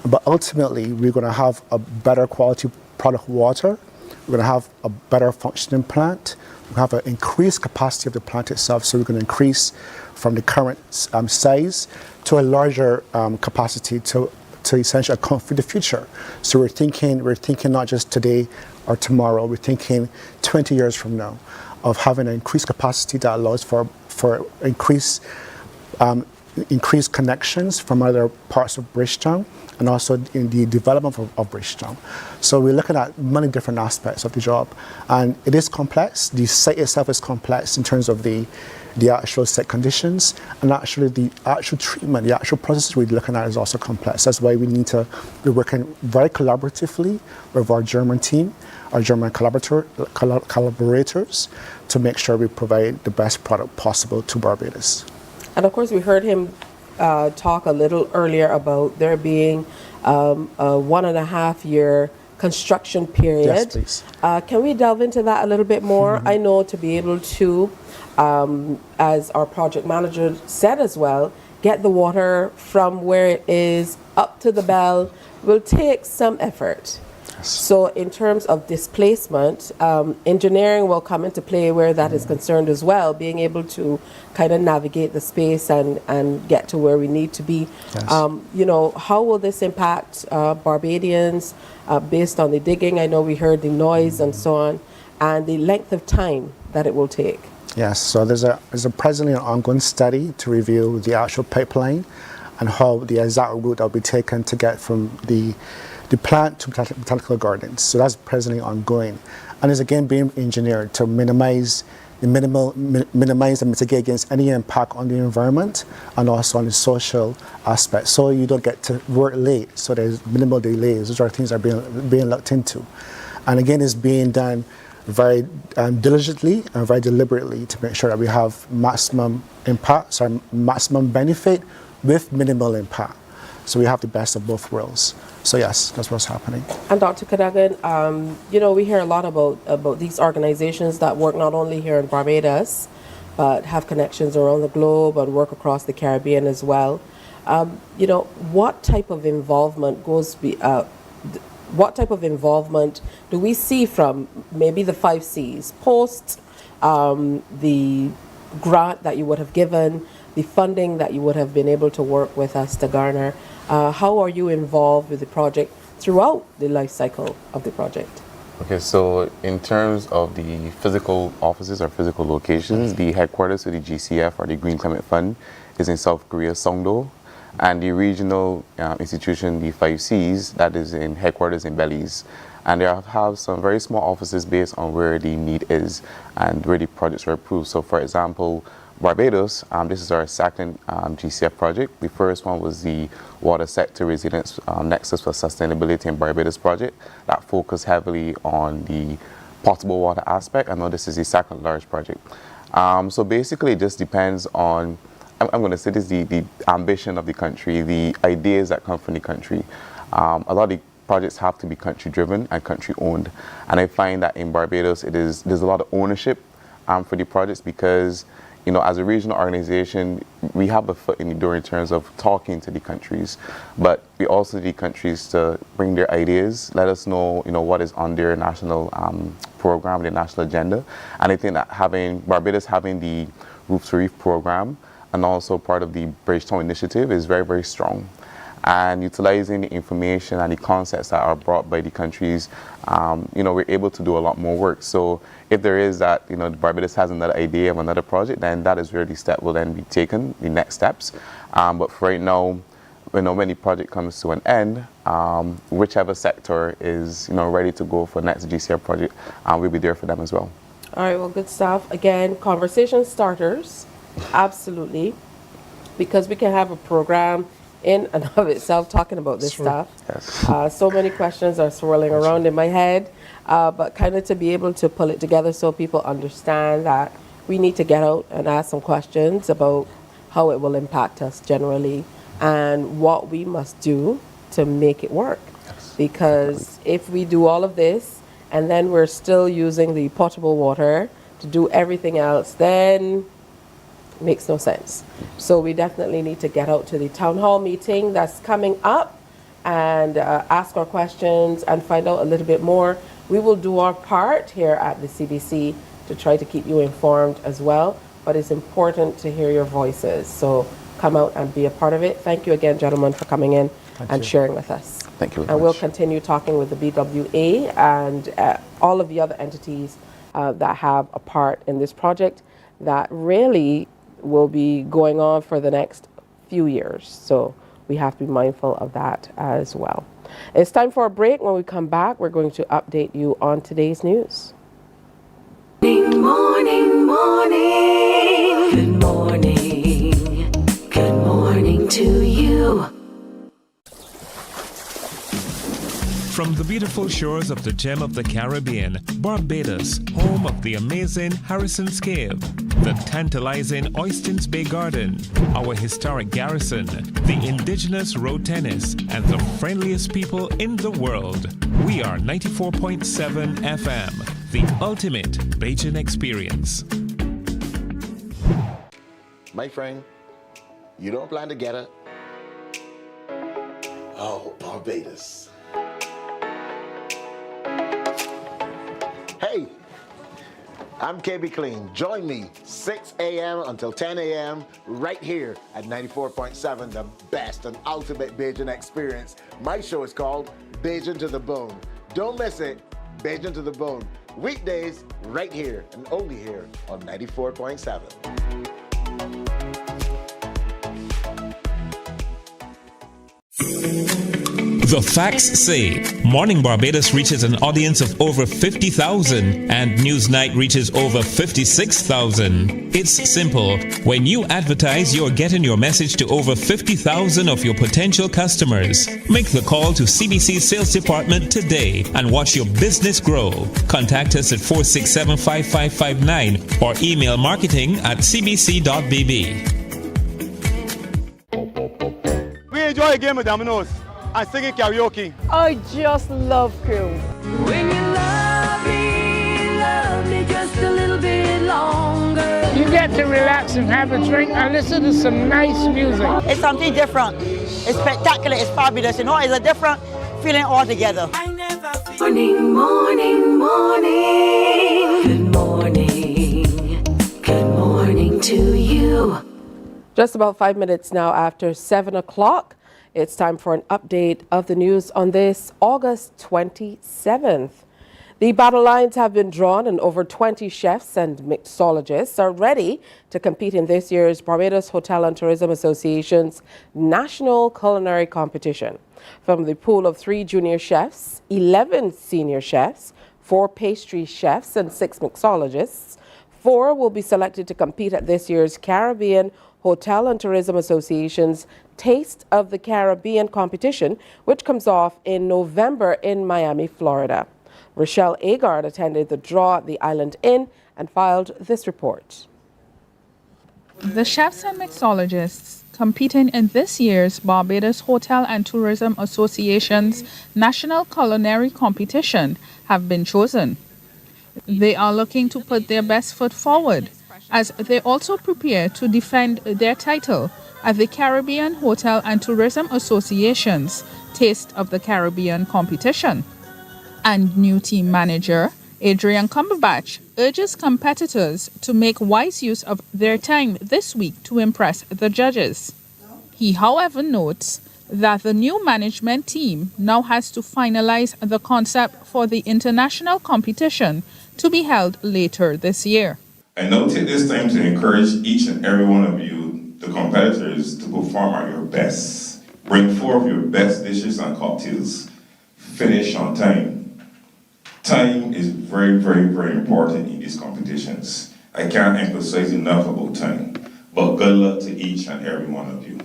But ultimately, we're going to have a better quality product water. We're going to have a better functioning plant. We have an increased capacity of the plant itself, so we're going to increase from the current size to a larger capacity to essentially account for the future. So we're thinking not just today or tomorrow. We're thinking 20 years from now of having an increased capacity that allows for increased connections from other parts of Bridgetown, and also in the development of Bridgetown. So we're looking at many different aspects of the job, and it is complex. The site itself is complex in terms of the actual site conditions, and actually the actual treatment, the actual process we're looking at is also complex. That's why we need to be working very collaboratively with our German team, our German collaborators, to make sure we provide the best product possible to Barbados. And of course, we heard him talk a little earlier about there being a 1.5 year construction period. Yes, please. Can we delve into that a little bit more? I know to be able to, as our project manager said as well, get the water from where it is up to the bell will take some effort. So in terms of displacement, engineering will come into play where that is concerned as well, being able to kind of navigate the space and get to where we need to be. Yes. How will this impact Barbadians based on the digging? I know we heard the noise and so on, and the length of time that it will take. Yes, so there's a presently an ongoing study to review the actual pipeline and how the exact route that will be taken to get from the plant to botanical gardens. So that's presently ongoing, and is again being engineered to minimize and mitigate against any impact on the environment and also on the social aspect. So you don't get to work late. So there's minimal delays. Those are things that are being looked into, and again, it's being done very diligently and very deliberately to make sure that we have maximum impact, so maximum benefit with minimal impact. So we have the best of both worlds. So yes, that's what's happening. And Dr. Cadogan, we hear a lot about these organizations that work not only here in Barbados, but have connections around the globe and work across the Caribbean as well. What type of involvement what type of involvement do we see from maybe the 5 C's post the grant that you would have given, the funding that you would have been able to work with us to garner? How are you involved with the project throughout the life cycle of the project? Okay, so in terms of the physical offices or physical locations, the headquarters of the GCF or the Green Climate Fund is in South Korea, Songdo, and the regional institution, the 5 C's, that is in headquarters in Belize. And they have some very small offices based on where the need is and where the projects are approved. So for example, Barbados, this is our second GCF project. The first one was the Water Sector Resilience Nexus for Sustainability in Barbados project that focused heavily on the potable water aspect. I know this is the second large project. So basically it just depends on, I'm going to say this, the ambition of the country, the ideas that come from the country. A lot of the projects have to be country driven and country owned. And I find that in Barbados there's a lot of ownership for the projects because as a regional organization, we have a foot in the door in terms of talking to the countries, but we also need countries to bring their ideas, let us know, what is on their national program, their national agenda. And I think that Barbados having the Roof to Reef program and also part of the Bridgetown initiative is very, very strong. And utilizing the information and the concepts that are brought by the countries, we're able to do a lot more work. So if there is that, Barbados has another idea of another project, then that is where the step will then be taken, the next steps. But for right now, when the project comes to an end, whichever sector is, ready to go for next GCF project, we'll be there for them as well. All right, well, good stuff. Again, conversation starters, absolutely, because we can have a program in and of itself talking about this stuff. Yes. So many questions are swirling around in my head, but kind of to be able to pull it together so people understand that we need to get out and ask some questions about how it will impact us generally and what we must do to make it work. Because if we do all of this and then we're still using the potable water to do everything else, then it makes no sense. So we definitely need to get out to the town hall meeting that's coming up and ask our questions and find out a little bit more. We will do our part here at the CBC to try to keep you informed as well, but it's important to hear your voices. So come out and be a part of it. Thank you again, gentlemen, for coming in and sharing with us. Thank you very And we'll much. continue talking with the BWA and all of the other entities that have a part in this project that really will be going on for the next few years. So we have to be mindful of that as well. It's time for a break. When we come back, we're going to update you on today's news. Morning, morning. Good morning. Good morning to you. From the beautiful shores of the gem of the Caribbean, Barbados, home of the amazing Harrison's Cave, the tantalizing Oistins Bay Garden, our historic garrison, the indigenous road tennis, and the friendliest people in the world. We are 94.7 FM, the ultimate Bajan experience. My friend, you don't plan to get it? Oh, Barbados. Hey, I'm KB Clean. Join me 6 a.m. until 10 a.m. right here at 94.7, the best and ultimate Bajan experience. My show is called Bajan to the Bone. Don't miss it, Bajan to the Bone. Weekdays right here and only here on 94.7. The facts say Morning Barbados reaches an audience of over 50,000 and Newsnight reaches over 56,000. It's simple. When you advertise, you're getting your message to over 50,000 of your potential customers. Make the call to CBC Sales Department today and watch your business grow. Contact us at 467-5559 or email marketing@cbc.bb. We enjoy a game with dominoes and singing karaoke. I just love crew. When you love me just a little bit longer. You get to relax and have a drink and listen to some nice music. It's something different. It's spectacular. It's fabulous. You know, it's a different feeling altogether. Morning, morning, morning. Good morning. Good morning to you. Just about 5 minutes now after 7 o'clock. It's time for an update of the news on this August 27th. The battle lines have been drawn and over 20 chefs and mixologists are ready to compete in this year's Barbados Hotel and Tourism Association's National Culinary Competition. From the pool of 3 junior chefs, 11 senior chefs, 4 pastry chefs and 6 mixologists, 4 will be selected to compete at this year's Caribbean Hotel and Tourism Association's Taste of the Caribbean competition, which comes off in November in Miami, Florida. Rochelle Agard attended the draw at the Island Inn and filed this report. The chefs and mixologists competing in this year's Barbados Hotel and Tourism Association's National Culinary Competition have been chosen. They are looking to put their best foot forward as they also prepare to defend their title at the Caribbean Hotel and Tourism Association's Taste of the Caribbean competition. And new team manager Adrian Cumberbatch urges competitors to make wise use of their time this week to impress the judges. He, however, notes that the new management team now has to finalize the concept for the international competition to be held later this year. I now take this time to encourage each and every one of you, the competitors, to perform at your best. Bring forth your best dishes and cocktails. Finish on time. Time is very, very, very important in these competitions. I can't emphasize enough about time, but good luck to each and every one of you.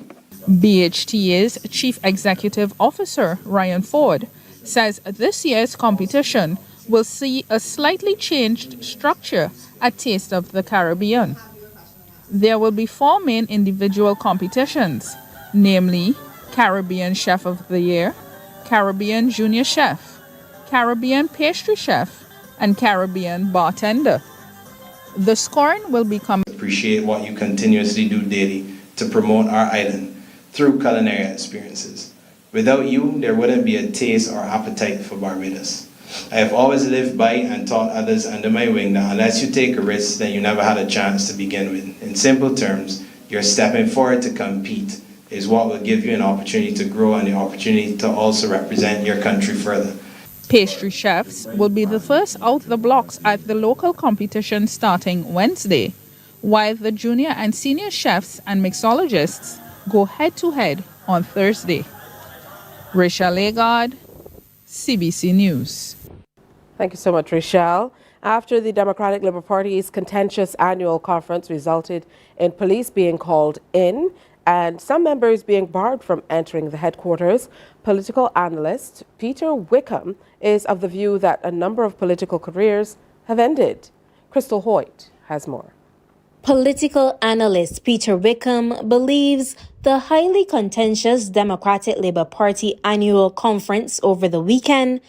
BHTA's Chief Executive Officer, Ryan Ford, says this year's competition will see a slightly changed structure at Taste of the Caribbean. There will be 4 main individual competitions, namely Caribbean Chef of the Year, Caribbean Junior Chef, Caribbean Pastry Chef, and Caribbean Bartender. The scoring will become appreciate what you continuously do daily to promote our island through culinary experiences. Without you, there wouldn't be a taste or appetite for Barbados. I have always lived by and taught others under my wing that unless you take a risk, then you never had a chance to begin with. In simple terms, you're stepping forward to compete is what will give you an opportunity to grow and the opportunity to also represent your country further. Pastry chefs will be the first out the blocks at the local competition starting Wednesday, while the junior and senior chefs and mixologists go head-to-head on Thursday. Rachel Legard, CBC News. Thank you so much, Rachel. After the Democratic Labour Party's contentious annual conference resulted in police being called in and some members being barred from entering the headquarters, political analyst Peter Wickham is of the view that a number of political careers have ended. Crystal Hoyt has more. Political analyst Peter Wickham believes the highly contentious Democratic Labour Party annual conference over the weekend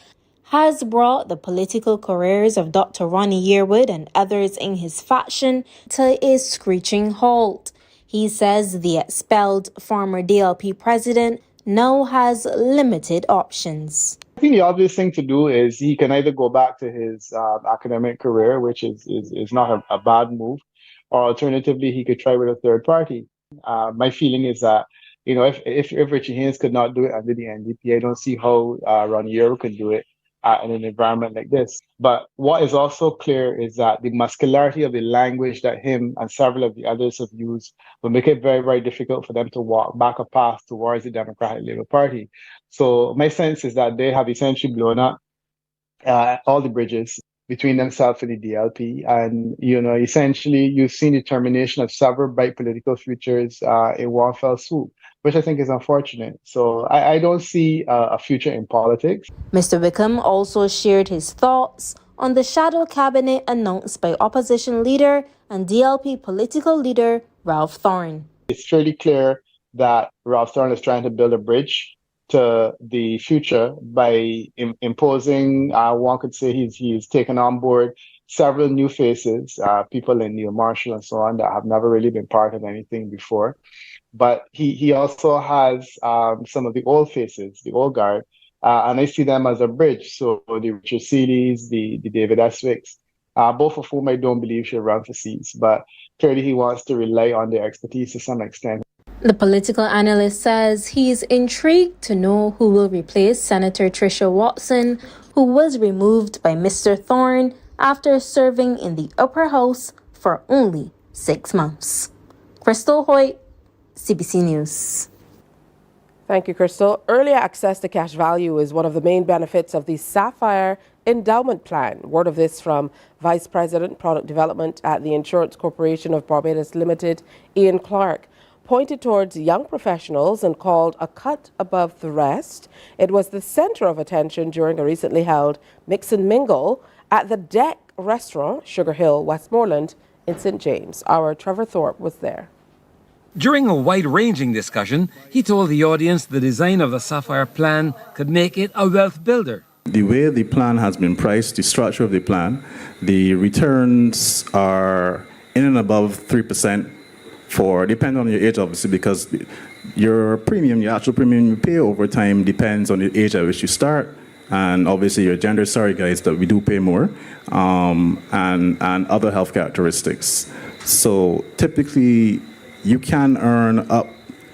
has brought the political careers of Dr. Ronnie Yearwood and others in his faction to a screeching halt. He says the expelled former DLP president now has limited options. I think the obvious thing to do is he can either go back to his academic career, which is not a bad move, or alternatively, he could try with a third party. My feeling is that, if Richie Haynes could not do it under the NDP, I don't see how Ronnie Yearwood could do it in an environment like this. But what is also clear is that the muscularity of the language that him and several of the others have used will make it very, very difficult for them to walk back a path towards the Democratic Labour Party. So my sense is that they have essentially blown up all the bridges between themselves and the DLP. And, essentially you've seen the termination of several bright political futures in one fell swoop, which I think is unfortunate. So I don't see a future in politics. Mr. Wickham also shared his thoughts on the shadow cabinet announced by opposition leader and DLP political leader Ralph Thorne. It's fairly clear that Ralph Thorne is trying to build a bridge to the future by imposing, one could say he's taken on board several new faces, people in Neil Marshall and so on that have never really been part of anything before. But he also has some of the old faces, the old guard, and I see them as a bridge. So the Richard Seelys, the David Eswicks, both of whom I don't believe should run for seats, but clearly he wants to rely on their expertise to some extent. The political analyst says he's intrigued to know who will replace Senator Tricia Watson, who was removed by Mr. Thorne after serving in the upper house for only 6 months. Crystal Hoyt, CBC News. Thank you, Crystal. Early access to cash value is one of the main benefits of the Sapphire Endowment Plan. Word of this from Vice President, Product Development at the Insurance Corporation of Barbados Limited, Ian Clark. Pointed towards young professionals and called a cut above the rest. It was the center of attention during a recently held Mix and Mingle at the Deck Restaurant, Sugar Hill, Westmoreland in St. James. Our Trevor Thorpe was there. During a wide-ranging discussion, he told the audience the design of the Sapphire Plan could make it a wealth builder. The way the plan has been priced, the structure of the plan, the returns are in and above 3%. Depending on your age, obviously, because your actual premium you pay over time depends on the age at which you start, and obviously your gender, sorry guys, that we do pay more, and other health characteristics. So typically, you can earn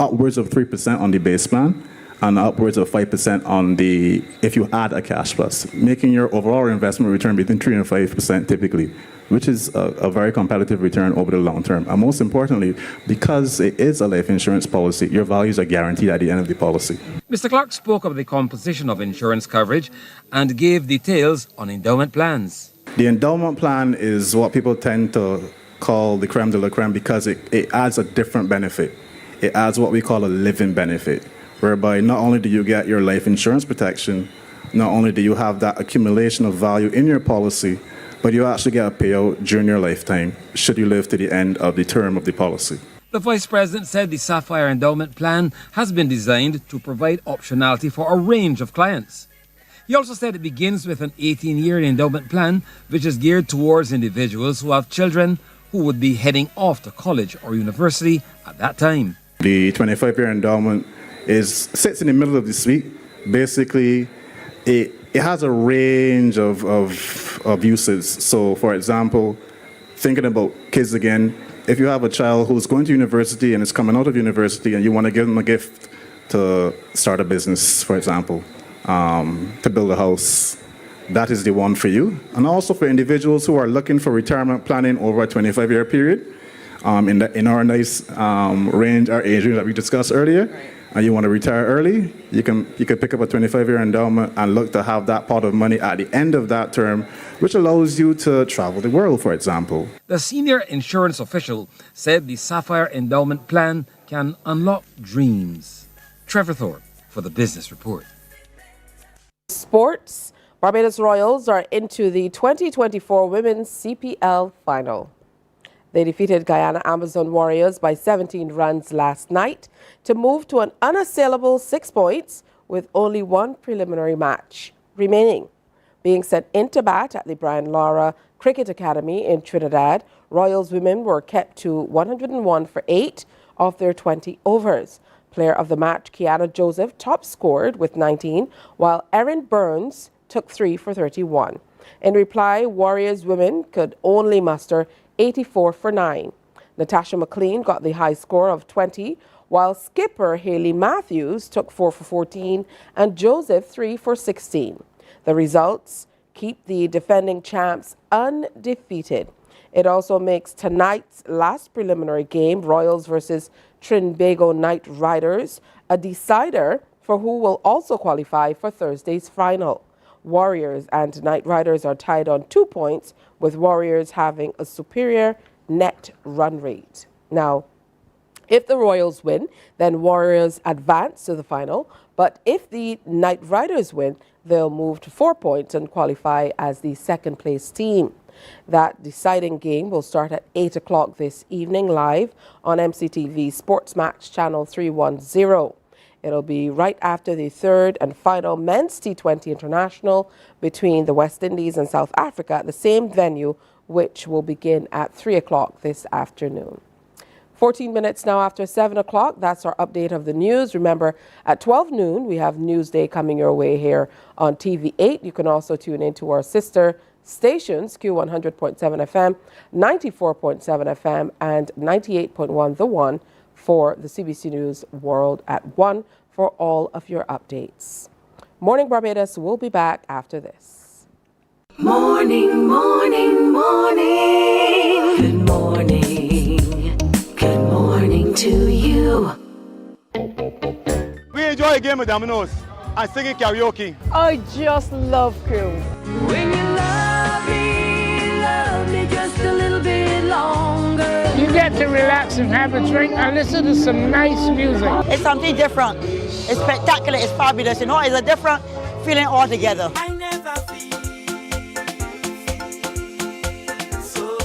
upwards of 3% on the base plan, and upwards of 5% on the if you add a cash plus, making your overall investment return between 3 and 5% typically, which is a very competitive return over the long term. And most importantly, because it is a life insurance policy, your values are guaranteed at the end of the policy. Mr. Clark spoke of the composition of insurance coverage and gave details on endowment plans. The endowment plan is what people tend to call the creme de la creme because it adds a different benefit. It adds what we call a living benefit, whereby not only do you get your life insurance protection, not only do you have that accumulation of value in your policy, but you actually get a payout during your lifetime, should you live to the end of the term of the policy. The Vice President said the Sapphire Endowment Plan has been designed to provide optionality for a range of clients. He also said it begins with an 18-year endowment plan, which is geared towards individuals who have children who would be heading off to college or university at that time. The 25-year endowment sits in the middle of the suite. Basically, it has a range of uses. So, for example, thinking about kids again, if you have a child who's going to university and is coming out of university and you want to give them a gift to start a business, for example, to build a house, that is the one for you. And also for individuals who are looking for retirement planning over a 25-year period, in our nice range, our age range that we discussed earlier, and you want to retire early, you can pick up a 25-year endowment and look to have that pot of money at the end of that term, which allows you to travel the world, for example. The senior insurance official said the Sapphire Endowment Plan can unlock dreams. Trevor Thorpe for the Business Report. Sports. Barbados Royals are into the 2024 Women's CPL Final. They defeated Guyana Amazon Warriors by 17 runs last night to move to an unassailable 6 points with only one preliminary match remaining. Being sent into bat at the Brian Lara Cricket Academy in Trinidad, Royals women were kept to 101 for 8 of their 20 overs. Player of the match, Kiana Joseph, top scored with 19, while Erin Burns took 3 for 31. In reply, Warriors women could only muster 84 for 9. Natasha McLean got the high score of 20, while skipper Haley Matthews took 4 for 14 and Joseph 3 for 16. The results keep the defending champs undefeated. It also makes tonight's last preliminary game, Royals versus Trinbago Knight Riders, a decider for who will also qualify for Thursday's final. Warriors and Knight Riders are tied on 2 points, with Warriors having a superior net run rate. Now, if the Royals win, then Warriors advance to the final. But if the Knight Riders win, they'll move to 4 points and qualify as the second place team. That deciding game will start at 8 o'clock this evening live on MCTV Sports Match Channel 310. It'll be right after the third and final men's T20 International between the West Indies and South Africa at the same venue, which will begin at 3 o'clock this afternoon. 14 minutes now after 7 o'clock. That's our update of the news. Remember, at 12 noon, we have Newsday coming your way here on TV8. You can also tune into our sister stations, Q100.7 FM, 94.7 FM, and 98.1 The One, for the CBC News World at 1 for all of your updates. Morning Barbados will be back after this. Morning, morning, morning. Good morning. Good morning to you. We enjoy a game of dominoes and singing karaoke. I just love crew. When you love me just a little bit longer. You get to relax and have a drink and listen to some nice music. It's something different. It's spectacular. It's fabulous. You know, it's a different feeling altogether. I never feel so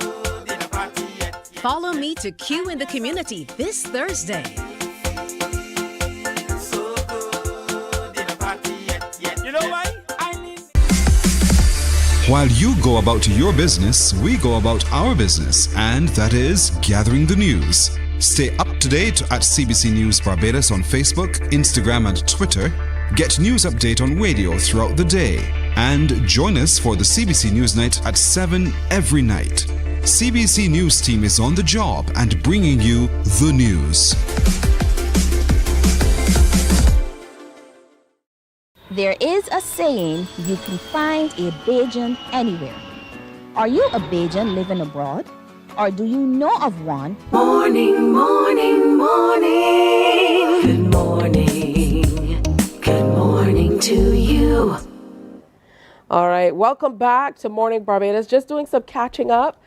good in a party yet. Follow me to Q in the Community this Thursday. So good in a party yet. You know why? While you go about your business, we go about our business, and that is gathering the news. Stay up to date at CBC News Barbados on Facebook, Instagram, and Twitter. Get news update on radio throughout the day. And join us for the CBC News Night at 7 every night. CBC News team is on the job and bringing you the news. There is a saying, you can find a Bajan anywhere. Are you a Bajan living abroad? Or do you know of one? Morning, morning, morning. Good morning. Good morning to you. All right, welcome back to Morning Barbados. Just doing some catching up.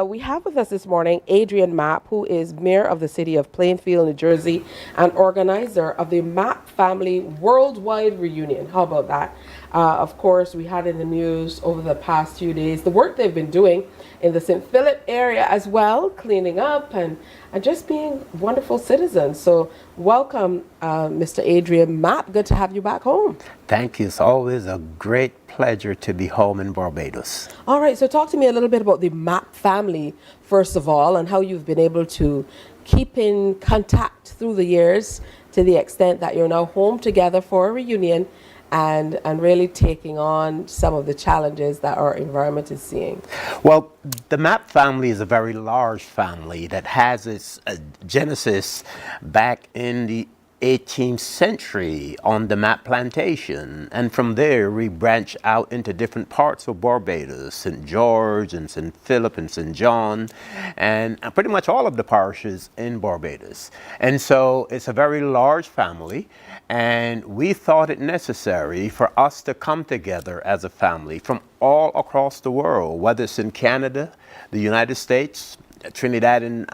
We have with us this morning Adrian Mapp, who is Mayor of the City of Plainfield, New Jersey, and organizer of the Mapp Family Worldwide Reunion. How about that? Of course, we had in the news over the past few days the work they've been doing in the St. Philip area as well, cleaning up and just being wonderful citizens. So welcome, Mr. Adrian Mapp. Good to have you back home. Thank you. It's always a great pleasure to be home in Barbados. All right, so talk to me a little bit about the Mapp family, first of all, and how you've been able to keep in contact through the years to the extent that you're now home together for a reunion and really taking on some of the challenges that our environment is seeing. Well, the Mapp family is a very large family that has its genesis back in the 18th century on the Mapp plantation, and from there we branch out into different parts of Barbados, St. George and St. Philip and St. John, and pretty much all of the parishes in Barbados. And so it's a very large family, and we thought it necessary for us to come together as a family from all across the world, whether it's in Canada, the United States, Trinidad and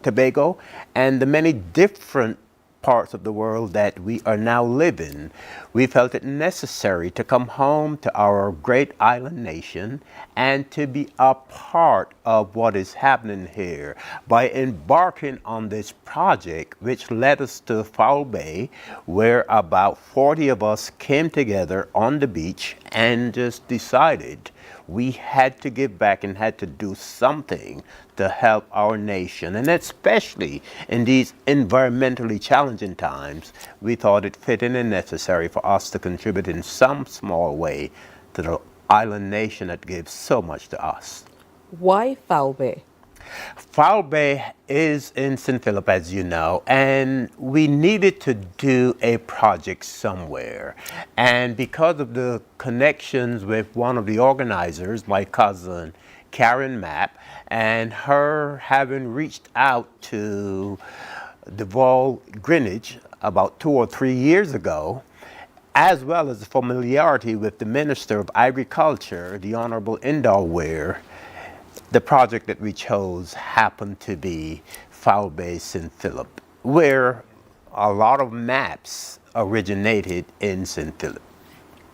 Tobago, and the many different parts of the world that we are now living. We felt it necessary to come home to our great island nation and to be a part of what is happening here by embarking on this project, which led us to Foul Bay, where about 40 of us came together on the beach and just decided we had to give back and had to do something to help our nation. And especially in these environmentally challenging times, we thought it fitting and necessary for us to contribute in some small way to the island nation that gives so much to us. Why Foul Bay? Foul Bay is in St. Philip, as you know, and we needed to do a project somewhere. And because of the connections with one of the organizers, my cousin Karen Mapp, and her having reached out to Deval Greenwich about 2 or 3 years ago, as well as the familiarity with the Minister of Agriculture, the Honorable Indall Ware, the project that we chose happened to be Foul Bay St. Philip, where a lot of maps originated in St. Philip.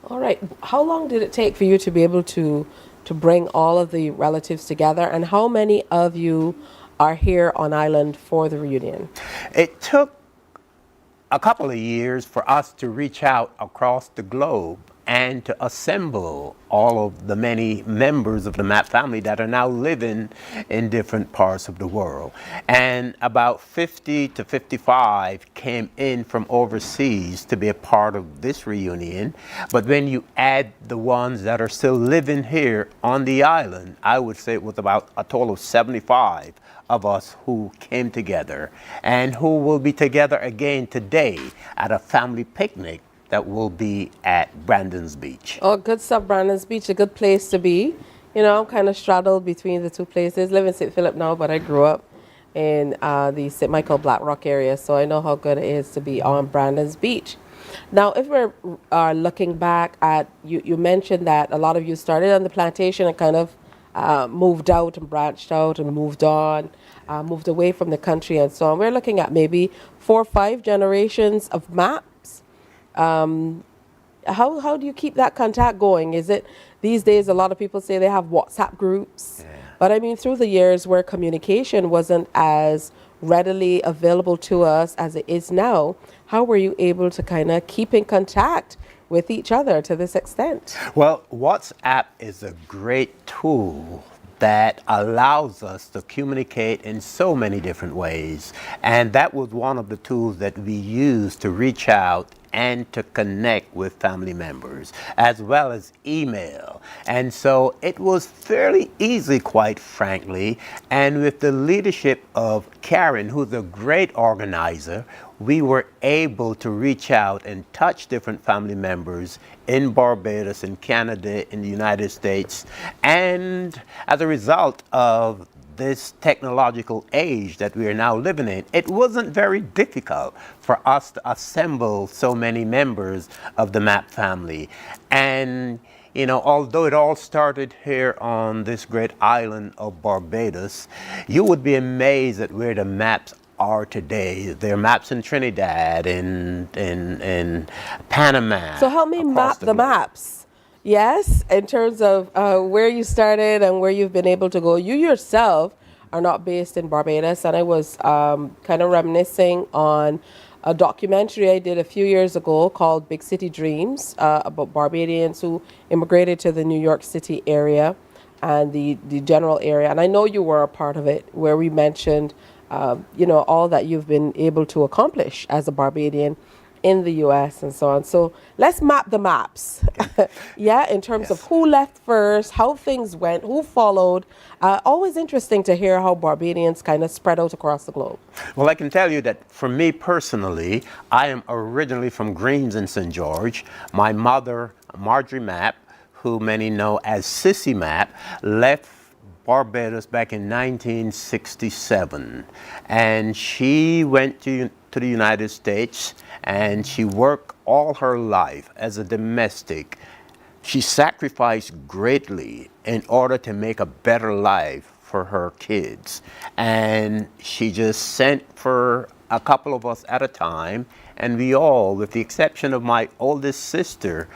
All right. How long did it take for you to be able to bring all of the relatives together, and how many of you are here on island for the reunion? It took a couple of years for us to reach out across the globe and to assemble all of the many members of the Mapp family that are now living in different parts of the world. And about 50 to 55 came in from overseas to be a part of this reunion. But when you add the ones that are still living here on the island, I would say it was about a total of 75 of us who came together and who will be together again today at a family picnic that will be at Brandon's Beach. Oh, good stuff, Brandon's Beach, a good place to be. You know, I'm kind of straddled between the two places. Live in St. Philip now, but I grew up in the St. Michael Black Rock area, so I know how good it is to be on Brandon's Beach. Now, if we're looking back at, you mentioned that a lot of you started on the plantation and kind of moved out and branched out and moved on, moved away from the country and so on. We're looking at maybe 4 or 5 generations of Mapps. How do you keep that contact going? Is it these days a lot of people say they have WhatsApp groups, but I mean through the years where communication wasn't as readily available to us as it is now, how were you able to kind of keep in contact with each other to this extent? Well, WhatsApp is a great tool that allows us to communicate in so many different ways. And that was one of the tools that we used to reach out and to connect with family members, as well as email. And so it was fairly easy, quite frankly. And with the leadership of Karen, who's a great organizer, we were able to reach out and touch different family members in Barbados, in Canada, in the United States. And as a result of this technological age that we are now living in, it wasn't very difficult for us to assemble so many members of the MAP family. And you know, although it all started here on this great island of Barbados, you would be amazed at where the MAPs are today. There are MAPs in Trinidad, in Panama. So help me map the maps. Yes, in terms of where you started and where you've been able to go. You yourself are not based in Barbados, and I was kind of reminiscing on a documentary I did a few years ago called Big City Dreams about Barbadians who immigrated to the New York City area and the general area. And I know you were a part of it, where we mentioned, you know, all that you've been able to accomplish as a Barbadian in the U.S. and so on. So let's map the maps. Yeah, in terms of who left first, how things went, who followed. Always interesting to hear how Barbadians kind of spread out across the globe. Well, I can tell you that for me personally, I am originally from Greens in St. George. My mother, Marjorie Mapp, who many know as Sissy Mapp, left Barbados back in 1967. And she went to the United States, and she worked all her life as a domestic. She sacrificed greatly in order to make a better life for her kids. And she just sent for a couple of us at a time, and we all, with the exception of my oldest sister,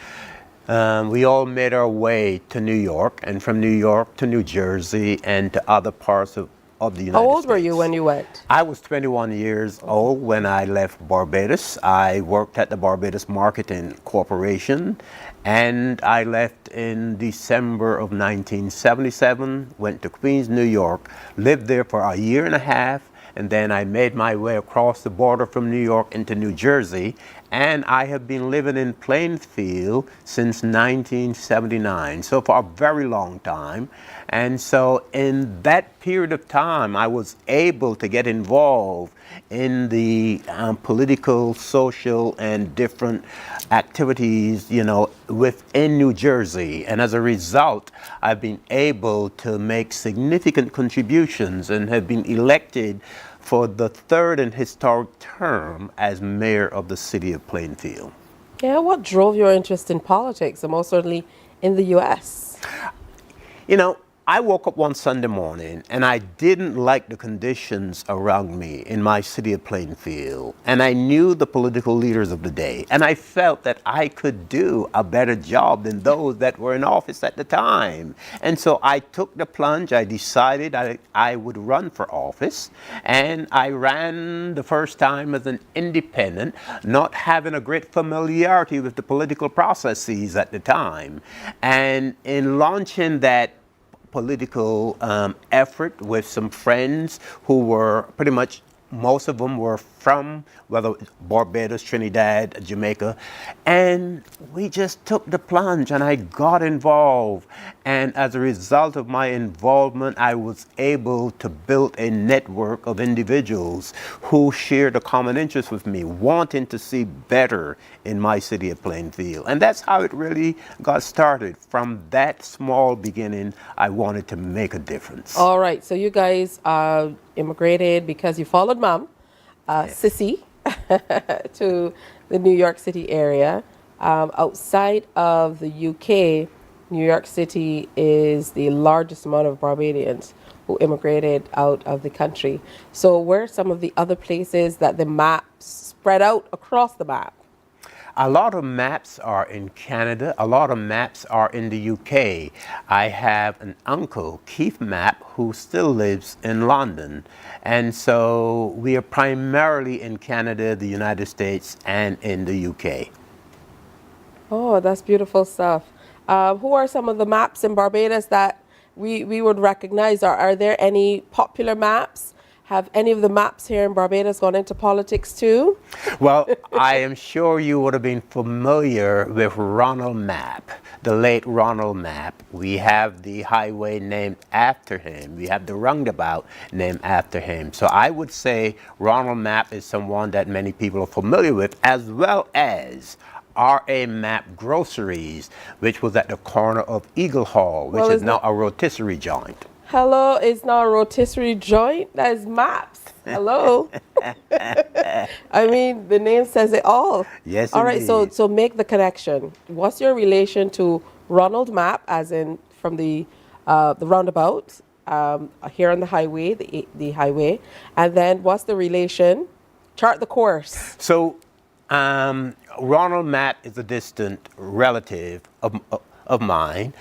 we all made our way to New York, and from New York to New Jersey and to other parts of the United States. How old were you when you went? I was 21 years old when I left Barbados. I worked at the Barbados Marketing Corporation, and I left in December of 1977, went to Queens, New York, lived there for a year and a half, and then I made my way across the border from New York into New Jersey, and I have been living in Plainfield since 1979, so for a very long time. And so in that period of time, I was able to get involved in the political, social, and different activities, you know, within New Jersey. And as a result, I've been able to make significant contributions and have been elected for the third and historic term as mayor of the city of Plainfield. Yeah, what drove your interest in politics, and most certainly in the U.S.? You know, I woke up one Sunday morning and I didn't like the conditions around me in my city of Plainfield. And I knew the political leaders of the day. And I felt that I could do a better job than those that were in office at the time. And so I took the plunge. I decided I would run for office. And I ran the first time as an independent, not having a great familiarity with the political processes at the time. And in launching that political effort with some friends who were pretty much, most of them were from whether Barbados, Trinidad, Jamaica, and we just took the plunge and I got involved. And as a result of my involvement, I was able to build a network of individuals who shared a common interest with me, wanting to see better in my city of Plainfield. And that's how it really got started. From that small beginning, I wanted to make a difference. All right, so you guys immigrated because you followed Mom, Sissy, to the New York City area. Outside of the UK, New York City is the largest amount of Barbadians who immigrated out of the country. So where are some of the other places that the maps spread out across the map? A lot of maps are in Canada. A lot of maps are in the UK. I have an uncle, Keith Mapp, who still lives in London. And so we are primarily in Canada, the United States, and in the UK. Oh, that's beautiful stuff. Who are some of the maps in Barbados that we would recognize? Are there any popular maps? Have any of the maps here in Barbados gone into politics too? Well, I am sure you would have been familiar with Ronald Mapp, the late Ronald Mapp. We have the highway named after him. We have the roundabout named after him. So I would say Ronald Mapp is someone that many people are familiar with, as well as R.A. Mapp Groceries, which was at the corner of Eagle Hall, which is now a rotisserie joint. Hello, it's not a rotisserie joint. That is Maps. Hello. I mean, the name says it all. Yes, all right, indeed. so make the connection. What's your relation to Ronald Mapp, as in from the roundabout here on the highway, the highway, and then what's the relation? Chart the course. So, Ronald Mapp is a distant relative of mine.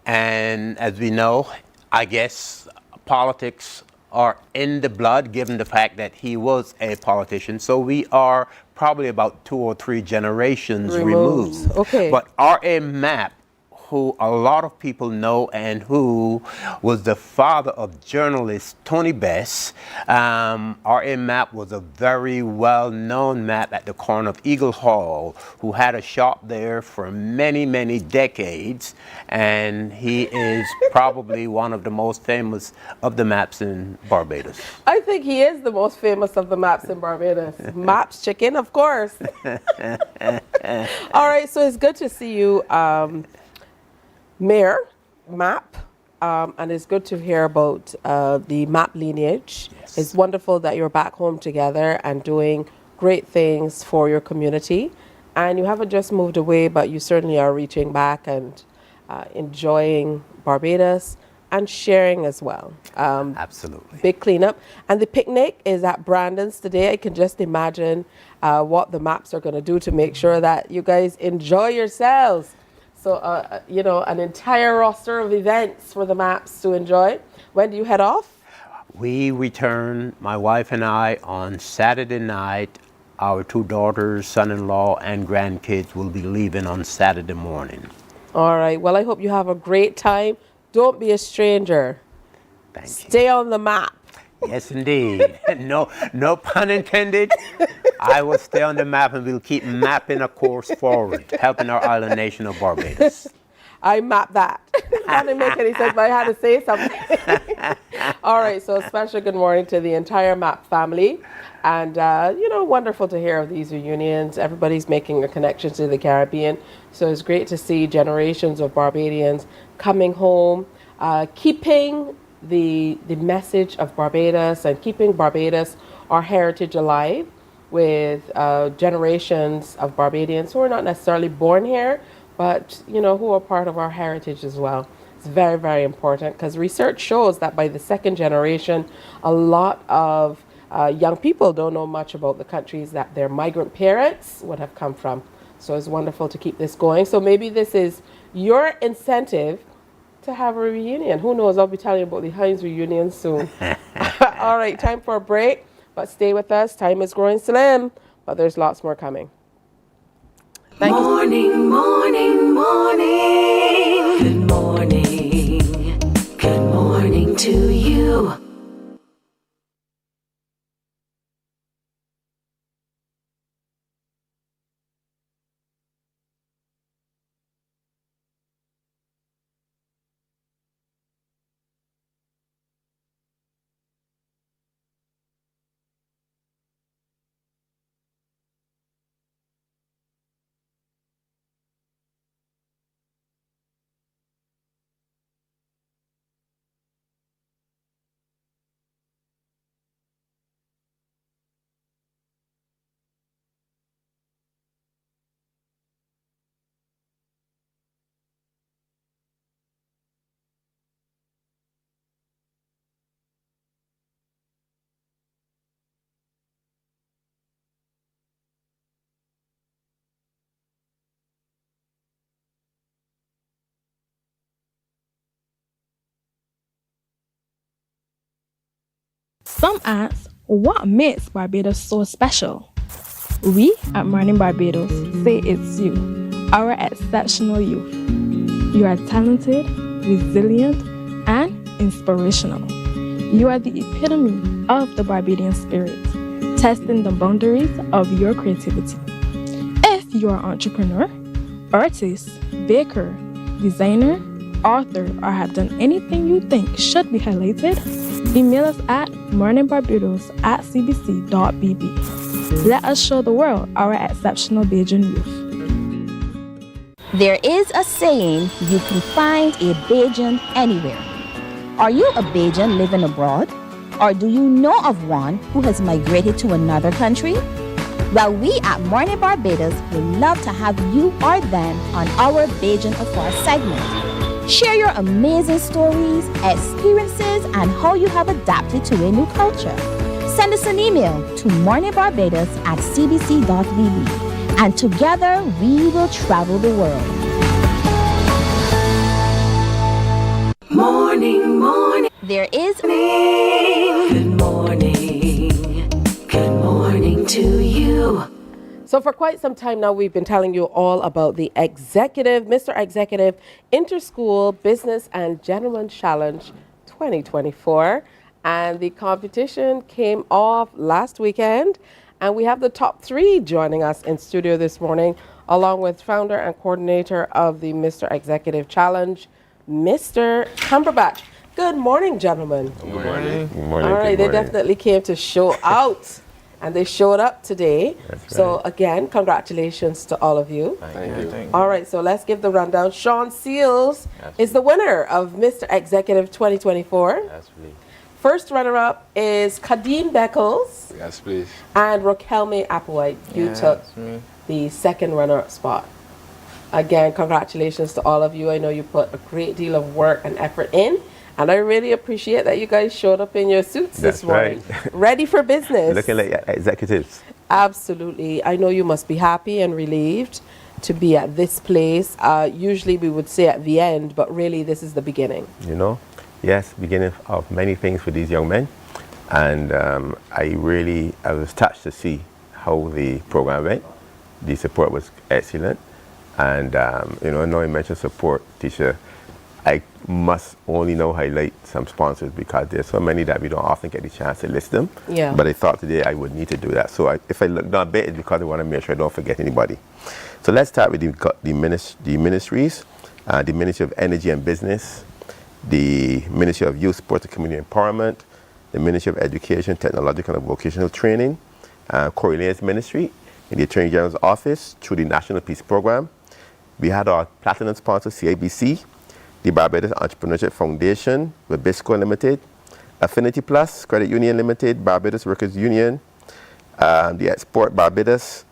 And as we know, I guess politics are in the blood, given the fact that he was a politician. So we are probably about 2 or 3 generations removed. Okay. But R.A. Mapp, who a lot of people know and who was the father of journalist Tony Bess. R.A. Mapp was a very well-known Mapp at the corner of Eagle Hall, who had a shop there for many, many decades, and he is probably one of the most famous of the Mapps in Barbados. I think he is the most famous of the Mapps in Barbados. Maps chicken, of course. All right, so it's good to see you, Mayor Mapp, and it's good to hear about the Mapp lineage. Yes. It's wonderful that you're back home together and doing great things for your community. And you haven't just moved away, but you certainly are reaching back and enjoying Barbados and sharing as well. Absolutely. Big cleanup. And the picnic is at Brandon's today. I can just imagine what the Mapps are going to do to make sure that you guys enjoy yourselves. So, you know, an entire roster of events for the Mapps to enjoy. When do you head off? We return, my wife and I, on Saturday night. Our 2 daughters, son-in-law, and grandkids will be leaving on Saturday morning. All right. Well, I hope you have a great time. Don't be a stranger. Thank you. Stay on the map. Yes, indeed. No pun intended. I will stay on the map and we'll keep mapping a course forward, helping our island nation of Barbados. I mapped that. That didn't make any sense, but I had to say something. All right, so a special good morning to the entire Mapp family. And, you know, wonderful to hear of these reunions. Everybody's making a connection to the Caribbean. So it's great to see generations of Barbadians coming home, keeping the message of Barbados and keeping Barbados, our heritage, alive with generations of Barbadians who are not necessarily born here, but, you know, who are part of our heritage as well. It's very, very important because research shows that by the 2nd generation, a lot of young people don't know much about the countries that their migrant parents would have come from. So it's wonderful to keep this going. So maybe this is your incentive to have a reunion. Who knows? I'll be telling you about the Heinz reunion soon. All right, time for a break, but stay with us. Time is growing slim, but there's lots more coming. Thank you. Morning, morning, morning. Good morning. Good morning to you. Some ask, what makes Barbados so special? We at Mornin Barbados say it's you, our exceptional youth. You are talented, resilient, and inspirational. You are the epitome of the Barbadian spirit, testing the boundaries of your creativity. If you are an entrepreneur, artist, baker, designer, author, or have done anything you think should be highlighted, email us at morninbarbados@cbc.bb. Let us show the world our exceptional Bajan youth. There is a saying, you can find a Bajan anywhere. Are you a Bajan living abroad? Or do you know of one who has migrated to another country? Well, we at Mornin Barbados would love to have you or them on our Bajan Afar segment. Share your amazing stories, experiences, and how you have adapted to a new culture. Send us an email to morninbarbados@cbc.bb, and together we will travel the world. Morning, morning. There is Good morning. Good morning to you. So for quite some time now, we've been telling you all about the Mr. Executive Interschool Business and Gentleman Challenge 2024. And the competition came off last weekend. And we have the top 3 joining us in studio this morning, along with founder and coordinator of the Mr. Executive Challenge, Mr. Cumberbatch. Good morning, gentlemen. Good morning. Good morning. All right, they definitely came to show out. And they showed up today. That's So right. again, congratulations to all of you. Thank you. All right, so let's give the rundown. Sean Seals is the winner of Mr. Executive 2024. Yes, please. First runner-up is Kadeem Beckles Yes, please. and Raquelme Applewhite. You took the second runner-up spot. Again, congratulations to all of you. I know you put a great deal of work and effort in. And I really appreciate that you guys showed up in your suits this morning. Right. Ready for business. Looking like executives. Absolutely. I know you must be happy and relieved to be at this place. Usually we would say at the end, but really this is the beginning. You know, yes, beginning of many things for these young men. And I was touched to see how the program went. The support was excellent. And, you know, I know you mentioned support, teacher. I must only now highlight some sponsors because there's so many that we don't often get the chance to list them. Yeah. But I thought today I would need to do that. So if I look down a bit, it's because I want to make sure I don't forget anybody. So let's start with the ministries, the Ministry of Energy and Business, the Ministry of Youth, Sport and Community Empowerment, the Ministry of Education, Technological and Vocational Training, Correlation's Ministry, in the Attorney General's Office through the National Peace Program. We had our platinum sponsor, CBC, the Barbados Entrepreneurship Foundation, Babisco Limited, Affinity Plus, Credit Union Limited, Barbados Workers Union, the Export Barbados,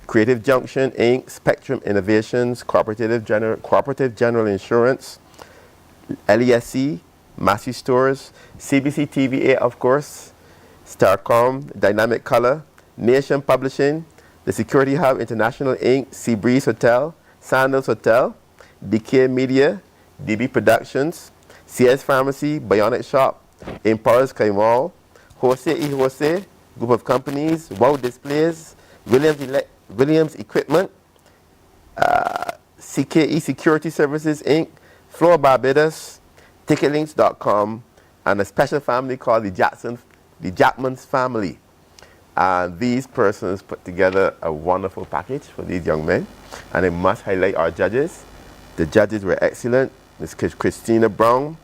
Creative Junction Inc., Spectrum Innovations, Cooperative General Insurance, LESC, Massey Stores, CBC TVA, of course, Starcom, Dynamic Color, Nation Publishing, the Security Hub International Inc., Seabreeze Hotel, Sandals Hotel, DK Media, DB Productions, CS Pharmacy, Bionic Shop, Empowers Kaimal, Jose y Jose, Group of Companies, Wow Displays, Williams Equipment, CKE Security Services Inc., Floor Barbados, Ticketlinks.com, and a special family called the Jackman's Family. These persons put together a wonderful package for these young men, and I must highlight our judges. The judges were excellent. Ms. Christina Brown,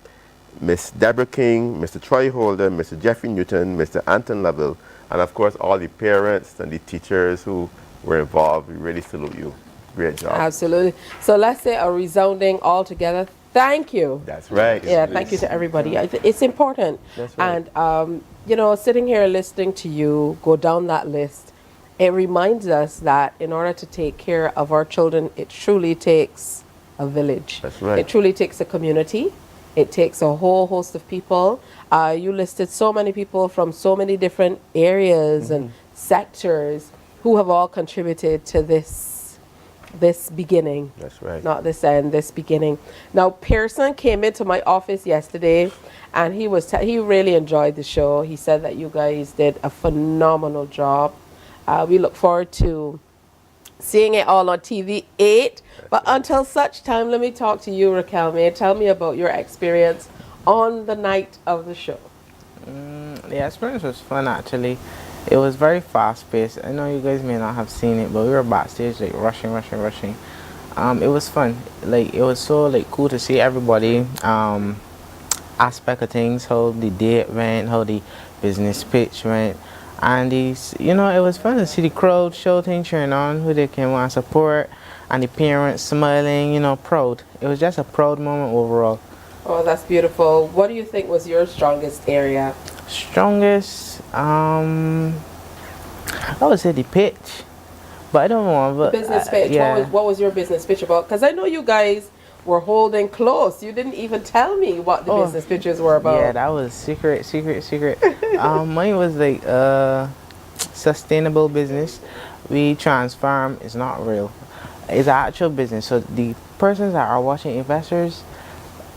Ms. Deborah King, Mr. Troy Holder, Mr. Jeffrey Newton, Mr. Anton Lovell, and of course all the parents and the teachers who were involved. We really salute you. Great job. Absolutely. So let's say a resounding all together thank you. That's right. Yeah, thank you to everybody. It's important. That's right. And, you know, sitting here listening to you go down that list, it reminds us that in order to take care of our children, it truly takes a village. That's right. It truly takes a community. It takes a whole host of people. You listed so many people from so many different areas and sectors who have all contributed to this beginning. That's right. Not this end, this beginning. Now, Pearson came into my office yesterday, and he really enjoyed the show. He said that you guys did a phenomenal job. We look forward to seeing it all on TV 8. But until such time, let me talk to you, Raquel. May tell me about your experience on the night of the show. The experience was fun, actually. It was very fast-paced. I know you guys may not have seen it, but we were backstage, like, rushing. It was fun. Like, it was so, like, cool to see everybody aspect of things, how the date went, how the business pitch went. And these, you know, it was fun to see the crowd shouting, cheering on, who they came and support, and the parents smiling, you know, proud. It was just a proud moment overall. Oh, that's beautiful. What do you think was your strongest area? Strongest, I would say the pitch, but I don't know. But, business pitch. Yeah. What was your business pitch about? Because I know you guys were holding close. You didn't even tell me what the business pitches were about. Yeah, that was secret. Mine was like sustainable business. We transform. It's not real. It's an actual business. So the persons that are watching, investors,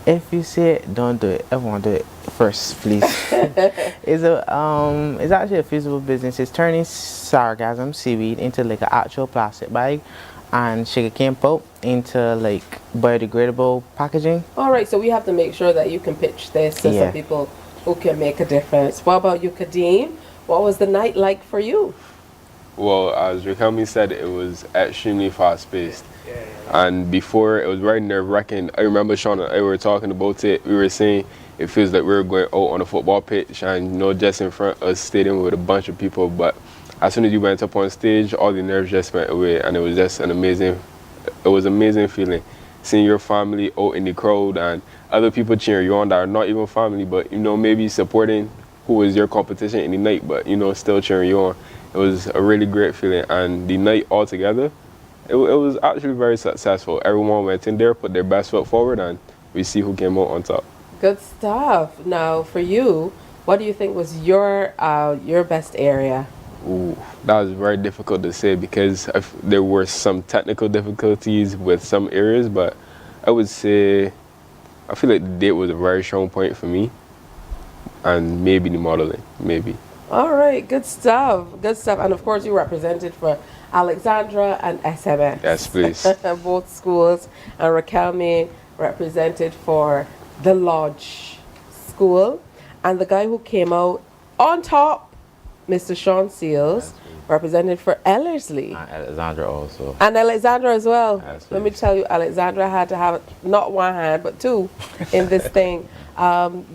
if you see it, don't do it. Everyone do it first, please. It's actually a feasible business. It's turning sargassum seaweed into like an actual plastic bag, and sugarcane pulp into like biodegradable packaging. All right, so we have to make sure that you can pitch this to some people who can make a difference. What about you, Kadeem? What was the night like for you? Well, as Raquel said, it was extremely fast-paced. And before, it was very nerve-wracking. I remember Sean and I were talking about it. We were saying it feels like we were going out on a football pitch and, you know, just in front of a stadium with a bunch of people. But as soon as you went up on stage, all the nerves just went away, and it was just an amazing feeling. Seeing your family out in the crowd and other people cheering you on that are not even family, but, you know, maybe supporting who was your competition in the night, but, you know, still cheering you on. It was a really great feeling, and the night altogether, it was actually very successful. Everyone went in there, put their best foot forward, and we see who came out on top. Good stuff. Now, for you, what do you think was your best area? Ooh, that was very difficult to say because there were some technical difficulties with some areas, but I would say I feel like the date was a very strong point for me, and maybe the modeling, maybe. All right, good stuff. And of course, you represented for Alexandra and SMS. Yes, please. Both schools. And Raquel represented for the Lodge School. And the guy who came out on top, Mr. Sean Seals, represented for Ellerslie. Alexandra also. And Alexandra as well. Let me tell you, Alexandra had to have not one hand, but two in this thing.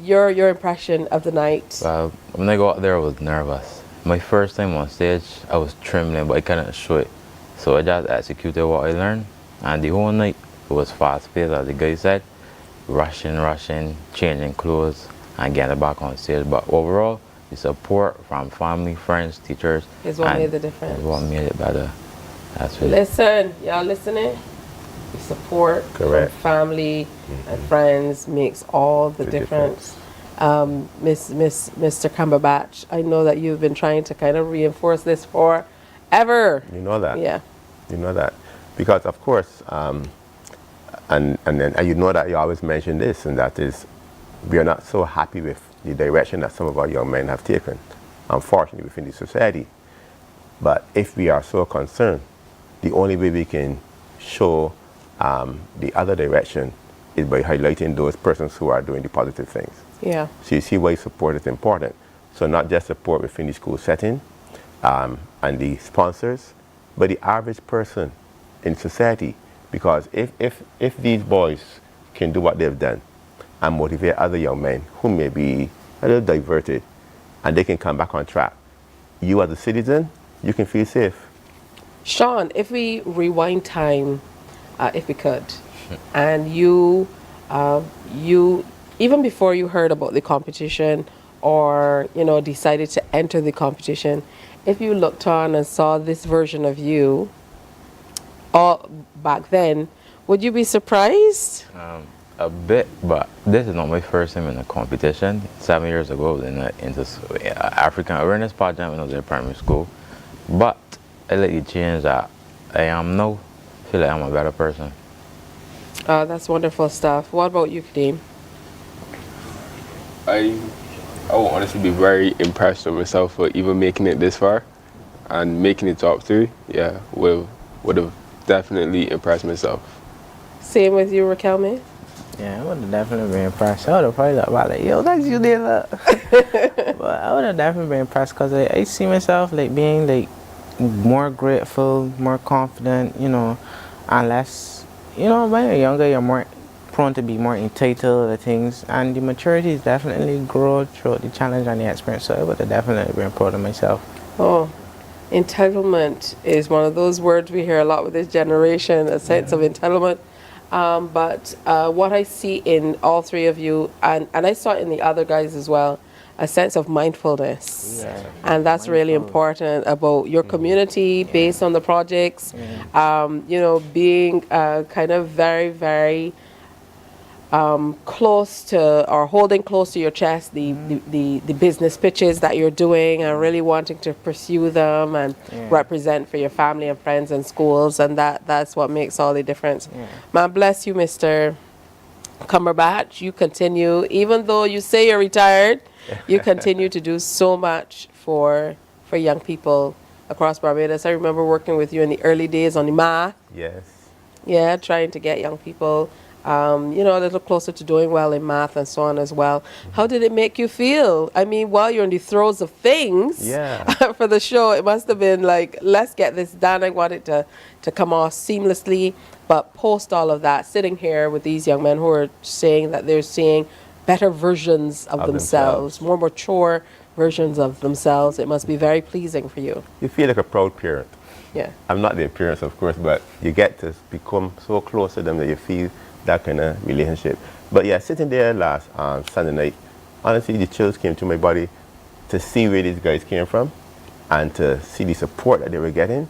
Your impression of the night? Well, when I got there, I was nervous. My first time on stage, I was trembling, but I couldn't show it. So I just executed what I learned. And the whole night, it was fast-paced, as the guy said. Rushing, changing clothes, and getting back on stage. But overall, the support from family, friends, teachers is what made the difference. Is what made it better. That's it. Listen, y'all listening? The support from family and friends makes all the difference. Mr. Cumberbatch, I know that you've been trying to kind of reinforce this forever. You know that. Yeah. You know that. Because, of course, and then you know that you always mention this, and that is we are not so happy with the direction that some of our young men have taken, unfortunately, within the society. But if we are so concerned, the only way we can show the other direction is by highlighting those persons who are doing the positive things. Yeah. So you see why support is important. So not just support within the school setting and the sponsors, but the average person in society. Because if these boys can do what they've done and motivate other young men who may be a little diverted, and they can come back on track, you as a citizen, you can feel safe. Sean, if we rewind time, if we could, and you even before you heard about the competition or, you know, decided to enter the competition, if you looked on and saw this version of you all back then, would you be surprised? A bit, but this is not my first time in a competition. 7 years ago, I was into African Awareness Project when I was in primary school. But I like the change that I am now. I feel like I'm a better person. That's wonderful stuff. What about you, Kadeem? I will honestly be very impressed with myself for even making it this far and making it top 3. Yeah, with would have definitely impressed myself. Same with you, Raquel, man? Yeah, I would have definitely been impressed. I would have probably looked about like, yo, that's you there, look. But I would have definitely been impressed because I see myself like being like more grateful, more confident, you know, and less, you know, when you're younger, you're more prone to be more entitled to things, and the maturity is definitely grow throughout the challenge and the experience. So I would have definitely been proud of myself. Oh, entitlement is one of those words we hear a lot with this generation, a sense of entitlement. But what I see in all three of you, and I saw it in the other guys as well, a sense of mindfulness. Yeah. And that's really important about your community based on the projects. You know, being kind of very, very close to, or holding close to your chest the business pitches that you're doing, and really wanting to pursue them and represent for your family and friends and schools, and that's what makes all the difference. Man bless you, Mr. Cumberbatch. You continue, even though you say you're retired, you continue to do so much for young people across Barbados. I remember working with you in the early days on the math. Yes. Yeah, trying to get young people you know, a little closer to doing well in math and so on as well. How did it make you feel? I mean, while you're in the throes of things for the show, it must have been like, let's get this done. I want it to come off seamlessly. But post all of that, sitting here with these young men who are saying that they're seeing better versions of themselves, more mature versions of themselves, it must be very pleasing for you. You feel like a proud parent. Yeah. I'm not their parents, of course, but you get to become so close to them that you feel that kind of relationship. But yeah, sitting there last Sunday night, honestly, the chills came to my body to see where these guys came from and to see the support that they were getting.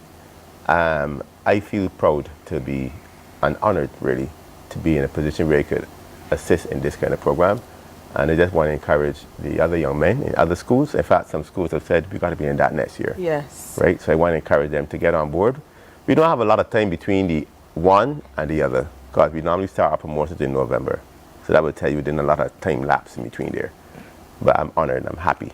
I feel proud to be, and honored really, to be in a position where I could assist in this kind of program. And I just want to encourage the other young men in other schools. In fact, some schools have said we got to be in that next year. Yes. Right? So I want to encourage them to get on board. We don't have a lot of time between the one and the other, because we normally start our promotions in November. So that would tell you there's a lot of time lapse in between there. But I'm honored and I'm happy.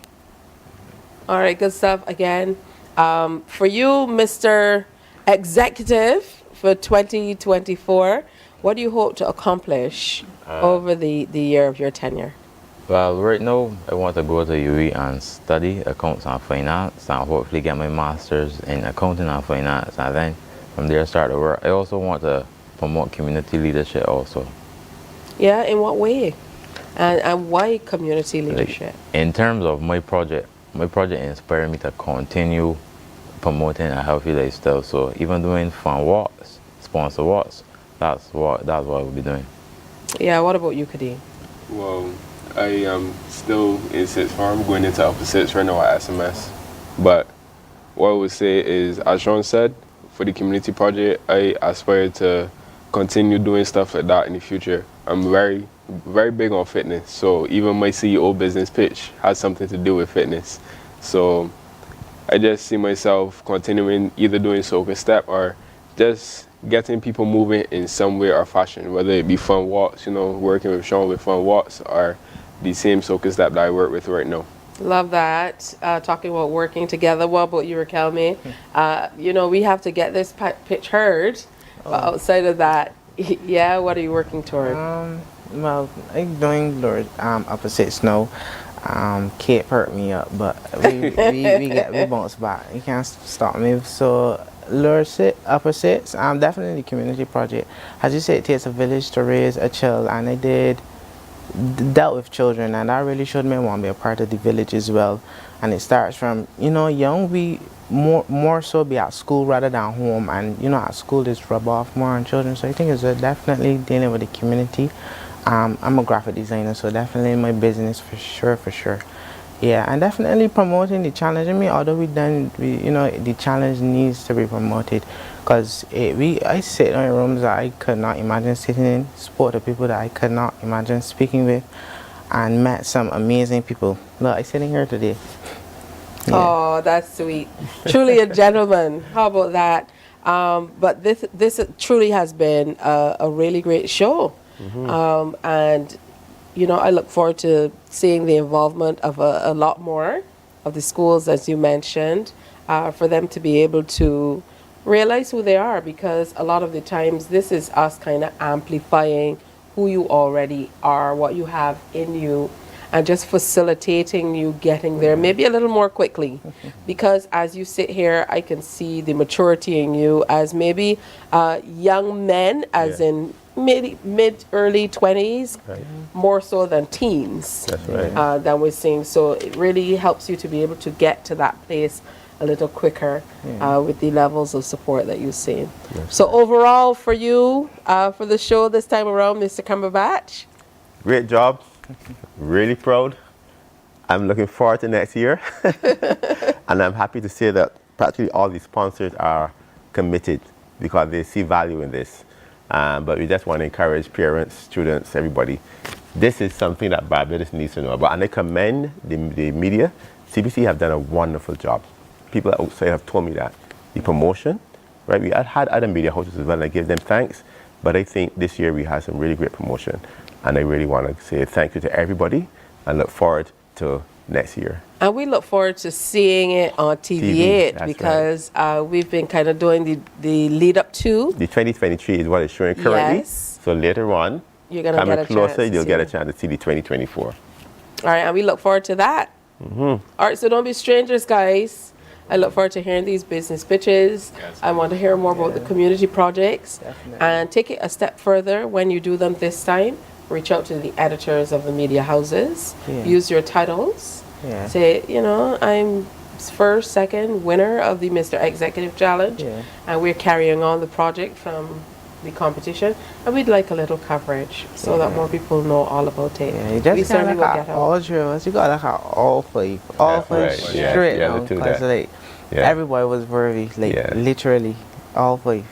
All right, good stuff. Again, for you, Mr. Executive, for 2024, what do you hope to accomplish over the year of your tenure? Well, right now, I want to go to UE and study accounts and finance, and hopefully get my master's in accounting and finance, and then from there start to work. I also want to promote community leadership also. Yeah, in what way? And why community leadership? Like, in terms of my project inspired me to continue promoting a healthy lifestyle. So even doing fun walks, sponsor walks, that's what we'll be doing. Yeah, what about you, Kadeem? Well, I am still in sixth form, going into upper sixth right now at SMS. But what I would say is, as Sean said, for the community project, I aspire to continue doing stuff like that in the future. I'm very, very big on fitness. So even my CEO business pitch has something to do with fitness. So I just see myself continuing either doing Soca Step or just getting people moving in some way or fashion, whether it be fun walks, you know, working with Sean with fun walks, or the same Soca Step that I work with right now. Love that. Talking about working together. What about you, Raquel? You know, we have to get this pitch heard. But outside of that, yeah, what are you working toward? Well, I'm doing upper six now. Kate hurt me up, but we bounce back. You can't stop me. So upper six, definitely community project. As you said, it takes a village to raise a child, and I dealt with children, and that really showed me I want to be a part of the village as well. And it starts from, you know, young, we more so be at school rather than home, and you know, at school is rub off more on children. So I think it's definitely dealing with the community. I'm a graphic designer, so definitely in my business for sure. Yeah, and definitely promoting the challenge. I mean, although you know, the challenge needs to be promoted, because I sit in rooms that I could not imagine sitting in, spoke to people that I could not imagine speaking with, and met some amazing people. Look, I'm sitting here today. Yeah. Oh, that's sweet. Truly a gentleman. How about that? But this truly has been a really great show. And you know, I look forward to seeing the involvement of a lot more of the schools, as you mentioned, for them to be able to realize who they are, because a lot of the times this is us kind of amplifying who you already are, what you have in you, and just facilitating you getting there maybe a little more quickly. Because as you sit here, I can see the maturity in you as maybe young men, as in mid early 20s, more so than teens. That's right. Than we're seeing. So it really helps you to be able to get to that place a little quicker with the levels of support that you've seen. So overall for you, for the show this time around, Mr. Cumberbatch? Great job. Really proud. I'm looking forward to next year. And I'm happy to say that practically all the sponsors are committed because they see value in this. But we just want to encourage parents, students, everybody. This is something that Barbados needs to know about. And I commend the media. CBC have done a wonderful job. People outside have told me that. The promotion, right? We had other media houses as well, and I give them thanks. But I think this year we had some really great promotion. And I really want to say thank you to everybody and look forward to next year. And we look forward to seeing it on TV8 because we've been kind of doing the lead up to. The 2023 is what it's showing currently. Yes. So later on, you're gonna get a closer, chance you'll to get a chance to see the 2024. All right, and we look forward to that. All right, so don't be strangers, guys. I look forward to hearing these business pitches. I want to hear more about the community projects. And take it a step further when you do them this time. Reach out to the editors of the media houses. Use your titles. Say, you know, I'm first, second winner of the Mr. Executive Challenge. And we're carrying on the project from the competition. And we'd like a little coverage so that more people know all about it. You just gotta look at all drills. You gotta look at all five. All five straight now. Because like, everybody was worthy. Like, literally, all five.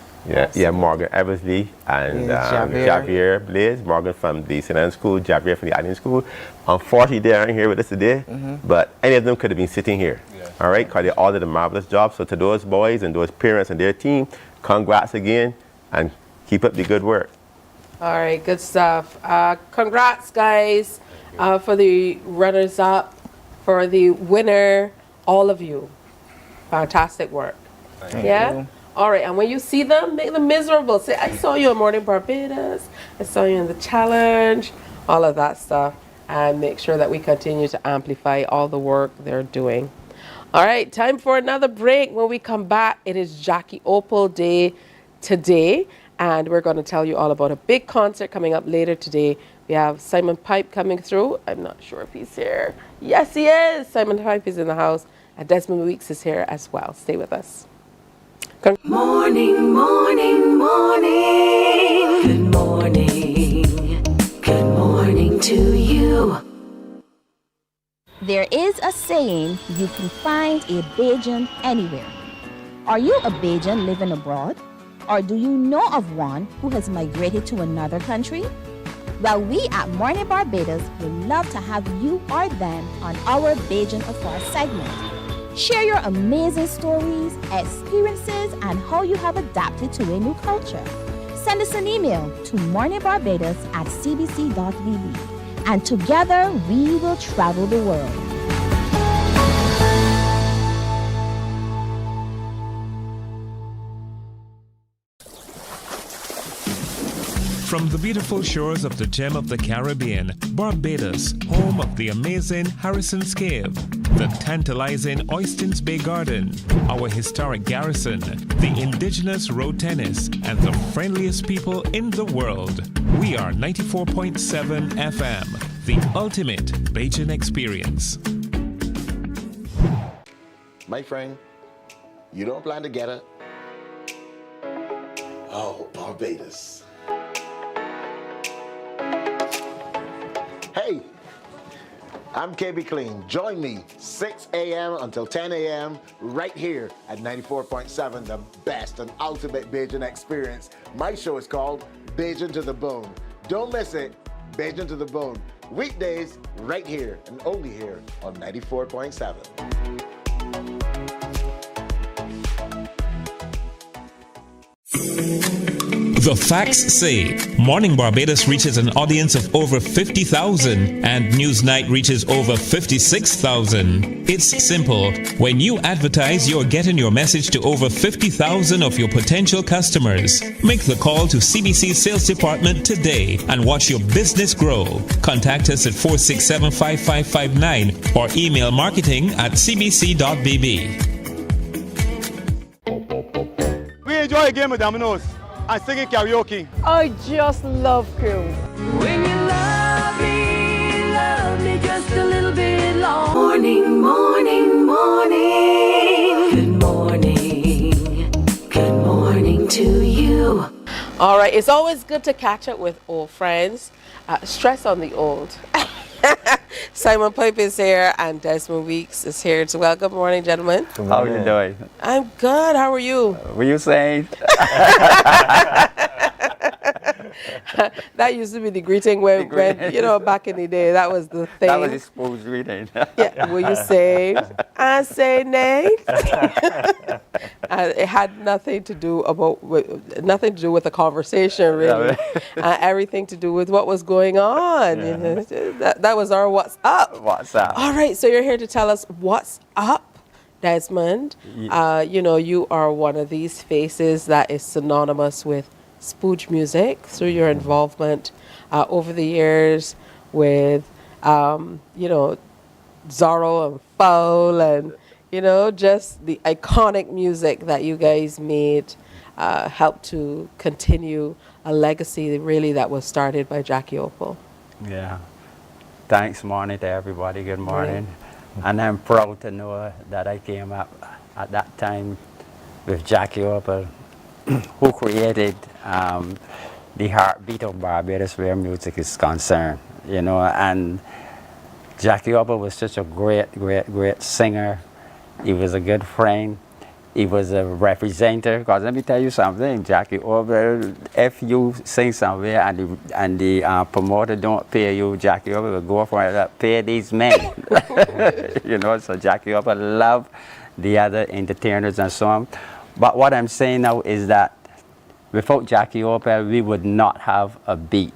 Yeah, Morgan Eversley and Javier Blaze. Morgan from the St. Anne School, Javier from the Island School. Unfortunately, they aren't here with us today, but any of them could have been sitting here. All right, because they all did a marvelous job. So to those boys and those parents and their team, congrats again, and keep up the good work. All right, good stuff. Congrats, guys, for the runners-up, for the winner, all of you. Fantastic work. Thank you. All right, and when you see them, make them miserable. Say, I saw you in Mornin Barbados. I saw you in the challenge, all of that stuff. And make sure that we continue to amplify all the work they're doing. All right, time for another break. When we come back, it is Jackie Opal Day today. And we're going to tell you all about a big concert coming up later today. We have Simon Pipe coming through. I'm not sure if he's here. Yes, he is. Simon Pipe is in the house. And Desmond Weeks is here as well. Stay with us. Morning, morning, morning. Good morning. Good morning to you. There is a saying, you can find a Bajan anywhere. Are you a Bajan living abroad? Or do you know of one who has migrated to another country? Well, we at Mornin Barbados would love to have you or them on our Bajan Afar segment. Share your amazing stories, experiences, and how you have adapted to a new culture. Send us an email to morninbarbados@cbc.vb, and together we will travel the world. From the beautiful shores of the gem of the Caribbean, Barbados, home of the amazing Harrison's Cave, the tantalizing Oystins Bay Garden, our historic garrison, the indigenous road tennis, and the friendliest people in the world. We are 94.7 FM, the ultimate Bajan experience. My friend, you don't plan to get it? Oh, Barbados. Hey, I'm KB Clean. Join me 6 a.m. until 10 a.m. right here at 94.7, the best and ultimate Bajan experience. My show is called Bajan to the Bone. Don't miss it, Bajan to the Bone. Weekdays right here and only here on 94.7. The facts say Morning Barbados reaches an audience of over 50,000 and Newsnight reaches over 56,000. It's simple. When you advertise, you're getting your message to over 50,000 of your potential customers. Make the call to CBC Sales Department today and watch your business grow. Contact us at 467-5559 or email marketing@cbc.bb. We enjoy a game of dominoes and singing karaoke. I just love crew. When you love me just a little bit long. Morning, morning, morning. Good morning. Good morning to you. All right, it's always good to catch up with old friends. Stress on the old. Simon Pipe is here and Desmond Weeks is here as well. Good morning, gentlemen. How are you doing? I'm good. How are you? Were you saying? That used to be the greeting when, you know, back in the day, that was the thing. That was his spoon greeting. Yeah, will you say, I say nay? It had nothing to do with the conversation, really. Everything to do with what was going on. Yeah. You know, that was our what's up. What's up? All right, so you're here to tell us what's up, Desmond. You know, you are one of these faces that is synonymous with spooge music through your involvement over the years with, you know, Zorro and Foul and, you know, just the iconic music that you guys made helped to continue a legacy really that was started by Jackie Opal. Yeah. Thanks, morning to everybody. Good morning. And I'm proud to know that I came up at that time with Jackie Opal, who created the heartbeat of Barbados where music is concerned, you know. And Jackie Opal was such a great singer. He was a good friend. He was a representative. Because let me tell you something, Jackie Opal, if you sing somewhere and the promoter don't pay you, Jackie Opal will go for it, pay these men. You know, so Jackie Opal loved the other entertainers and so on. But what I'm saying now is that without Jackie Opal, we would not have a beat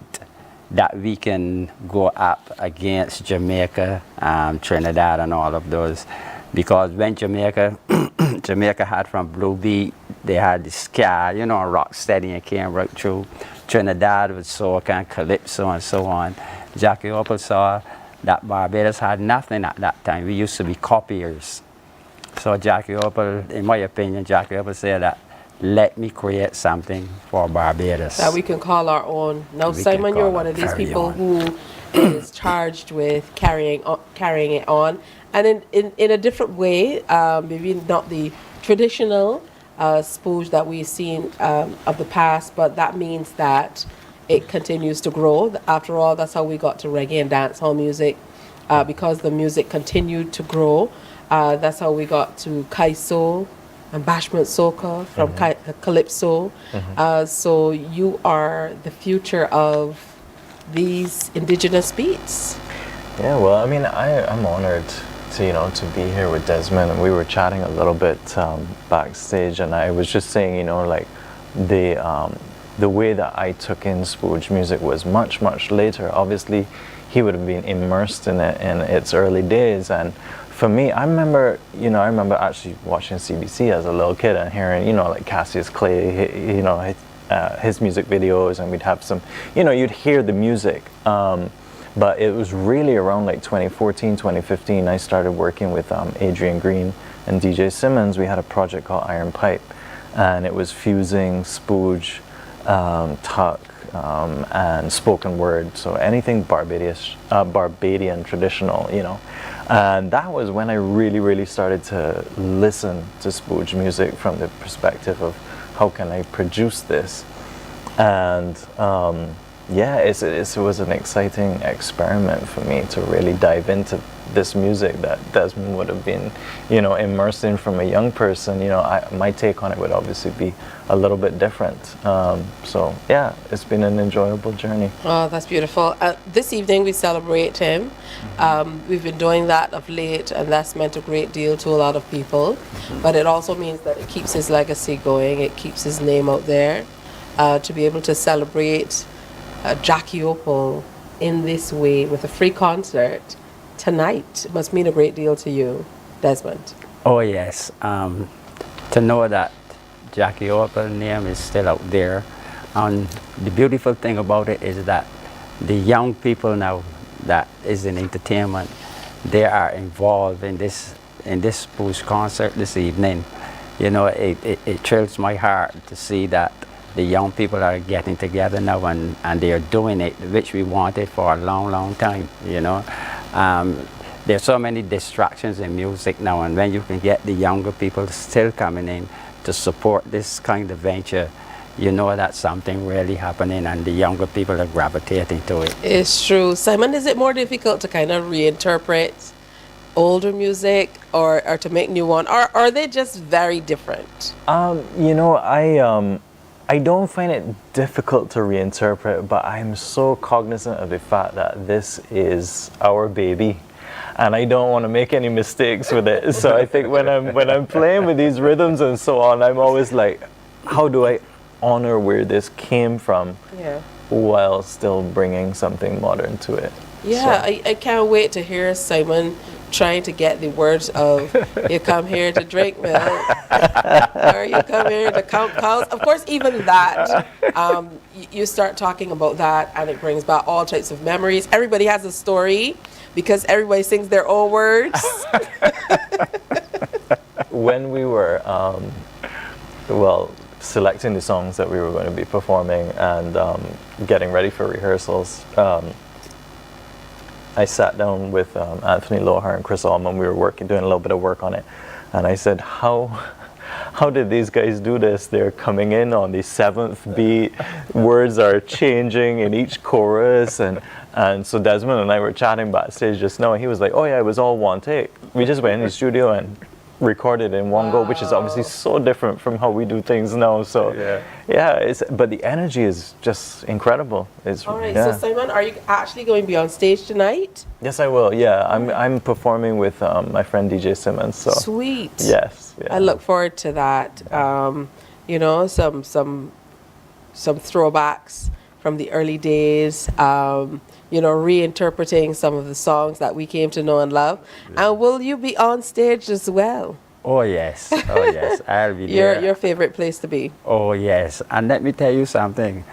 that we can go up against Jamaica, Trinidad, and all of those. Because when Jamaica had from Blue Beat, they had the ska, you know, rock steady and came right through. Trinidad was soca and calypso and so on. Jackie Opal saw that Barbados had nothing at that time. We used to be copiers. So Jackie Opal, in my opinion, Jackie Opal said that, let me create something for Barbados. That we can call our own. Now, Simon, you're one of these people who is charged with carrying it on. And in a different way, maybe not the traditional spooge that we've seen of the past, but that means that it continues to grow. After all, that's how we got to reggae and dancehall music, because the music continued to grow. That's how we got to Kaiso and Bashment Soca from Calypso. So you are the future of these indigenous beats. Yeah, well, I mean, I'm honored to be here with Desmond, and we were chatting a little bit backstage, and I was just saying, like the way that I took in spooge music was much later. Obviously, he would have been immersed in it in its early days, and for me, I remember actually watching CBC as a little kid and hearing, like Cassius Clay, his music videos, and we'd have some, you'd hear the music. But it was really around like 2014, 2015, I started working with Adrian Green and DJ Simmons. We had a project called Iron Pipe, and it was fusing spooge, tuck, and spoken word. So anything Barbadian traditional, And that was when I really started to listen to spooge music from the perspective of how can I produce this. And yeah, it was an exciting experiment for me to really dive into this music that Desmond would have been, immersed in from a young person. My take on it would obviously be a little bit different. So yeah, it's been an enjoyable journey. Oh, that's beautiful. This evening we celebrate him. We've been doing that of late, and that's meant a great deal to a lot of people. But it also means that it keeps his legacy going. It keeps his name out there. to be able to celebrate Jackie Opal in this way with a free concert tonight. It must mean a great deal to you, Desmond. Oh yes, to know that Jackie Opal's name is still out there. And the beautiful thing about it is that the young people now that is in entertainment, they are involved in this Spoosh concert this evening. You know, it thrills my heart to see that the young people are getting together now and they are doing it, which we wanted for a long, long time, you know. There's so many distractions in music now, and when you can get the younger people still coming in to support this kind of venture, you know that something really happening and the younger people are gravitating to it. It's true. Simon, is it more difficult to kind of reinterpret older music or to make new one, or are they just very different? You know, I don't find it difficult to reinterpret, but I'm so cognizant of the fact that this is our baby, and I don't want to make any mistakes with it. So I think when I'm playing with these rhythms and so on, I'm always like, how do I honor where this came from, while still bringing something modern to it? Yeah, so. I can't wait to hear Simon trying to get the words of you come here to drink milk or you come here to count cows. Of course, even that, you start talking about that and it brings back all types of memories. Everybody has a story because everybody sings their own words. When we were, selecting the songs that we were going to be performing and getting ready for rehearsals, I sat down with Anthony Lohar and Chris Allman. We were doing a little bit of work on it, and I said, how did these guys do this? They're coming in on the 7th beat, words are changing in each chorus, and so Desmond and I were chatting backstage just now, and he was like, oh yeah, it was all one take. We just went in the studio and recorded in one go, which is obviously so different from how we do things now. So but the energy is just incredible. All right, so Simon, are you actually going to be on stage tonight? Yes, I will. Yeah, I'm performing with my friend DJ Simmons. So sweet. Yes, I look forward to that. You know, some throwbacks from the early days. You know, reinterpreting some of the songs that we came to know and love. And will you be on stage as well? Oh yes, I'll be there. Your favorite place to be? Oh yes, and let me tell you something.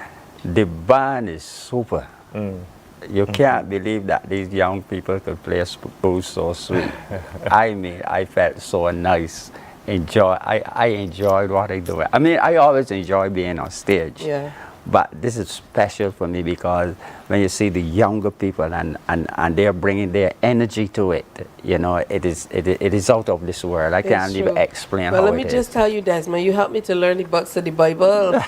The band is super. You can't believe that these young people could play Spoosh so sweet. I mean, I felt so nice. I enjoyed what I do. I mean, I always enjoy being on stage. Yeah. But this is special for me because when you see the younger people and they're bringing their energy to it, you know, it is out of this world. I can't even explain how it is. Well, let me just tell you, Desmond, you helped me to learn the books of the Bible.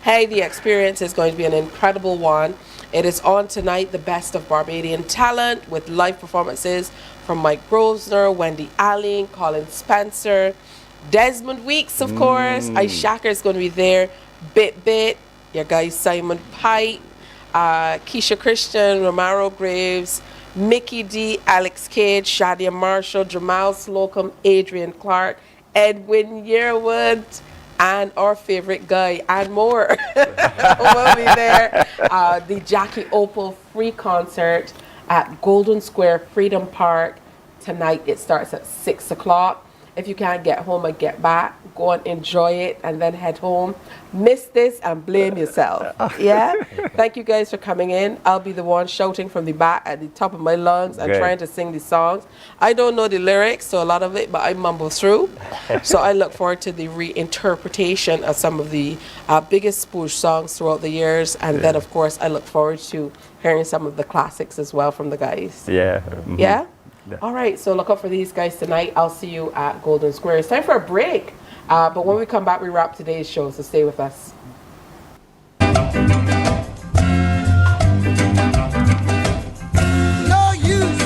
Hey, the experience is going to be an incredible one. It is on tonight, the best of Barbadian talent with live performances from Mike Grosvenor, Wendy Allen, Colin Spencer, Desmond Weeks, of course. Ishaka is going to be there. Bit, your guy Simon Pite, Keisha Christian, Romaro Graves, Mickey D, Alex Cage, Shadia Marshall, Jamal Slocum, Adrian Clark, Edwin Yearwood, and our favorite guy, and more will be there. The Jackie Opal free concert at Golden Square Freedom Park tonight. It starts at 6 o'clock. If you can't get home and get back, go and enjoy it and then head home. Miss this and blame yourself. Yeah? Thank you guys for coming in. I'll be the one shouting from the back at the top of my lungs and trying to sing the songs. I don't know the lyrics, so a lot of it, but I mumble through. So I look forward to the reinterpretation of some of the biggest Spoosh songs throughout the years. And then, of course, I look forward to hearing some of the classics as well from the guys. Yeah. Yeah? All right, so look out for these guys tonight. I'll see you at Golden Square. It's time for a break. But when we come back, we wrap today's show, so stay with us. No use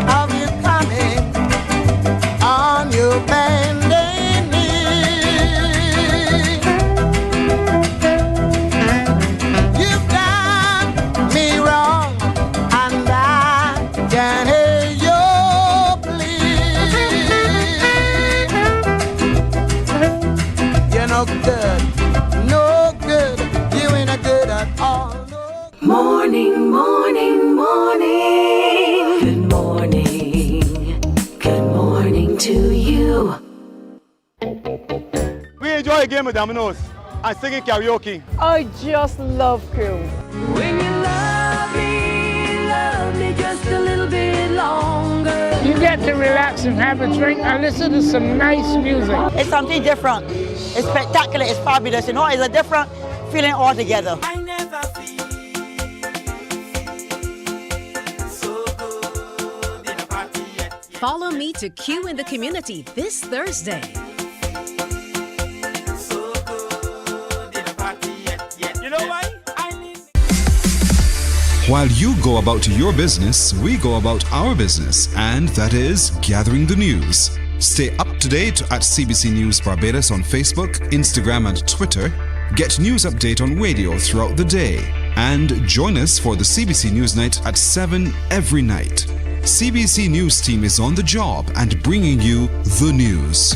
of you coming on your bending knee. You've done me wrong, and I can't hear your plea. You know, girl, morning to you. We enjoy a game of dominoes and singing karaoke. I just love Crew. When you love me just a little bit longer. You get to relax and have a drink and listen to some nice music. It's something different. It's spectacular. It's fabulous. You know, it's a different feeling altogether. Follow me to Q in the Community this Thursday. You know why? While you go about your business, we go about our business, and that is gathering the news. Stay up to date at CBC News Barbados on Facebook, Instagram, and Twitter. Get news update on radio throughout the day. And join us for the CBC News Night at 7 every night. CBC News team is on the job and bringing you the news.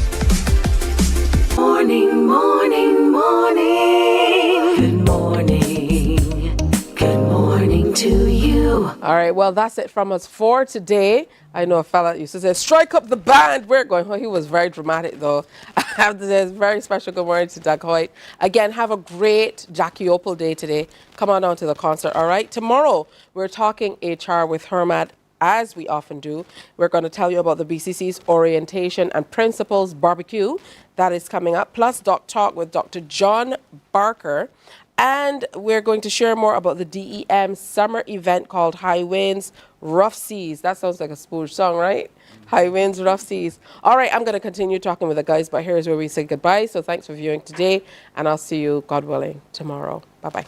Morning, morning, morning. Good morning. Good morning to you. All right, well, that's it from us for today. I know a fella used to say, strike up the band. We're going, oh, he was very dramatic, though. I have to say, it's very special good morning to Doug Hoyt. Again, have a great Jackie Opal day today. Come on down to the concert, all right? Tomorrow, we're talking HR with Hermad, as we often do. We're going to tell you about the BCC's Orientation and Principles Barbecue. That is coming up. Plus, Doc Talk with Dr. John Barker. And we're going to share more about the DEM summer event called High Winds, Rough Seas. That sounds like a spooge song, right? High Winds, Rough Seas. All right, I'm going to continue talking with the guys, but here's where we say goodbye. So thanks for viewing today, and I'll see you, God willing, tomorrow. Bye-bye.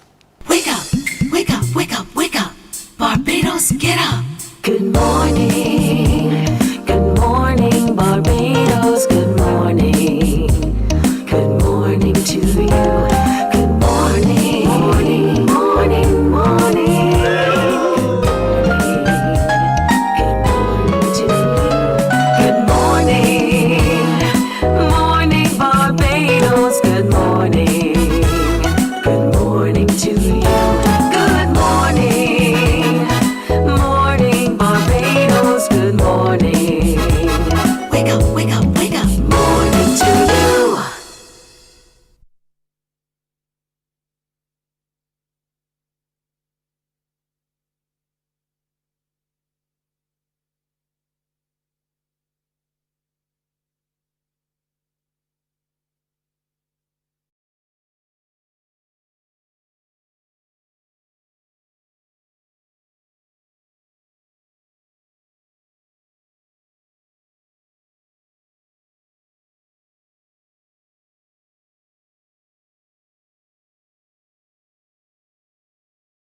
Wake up, wake up, wake up, wake up. Barbados, get up. Good morning.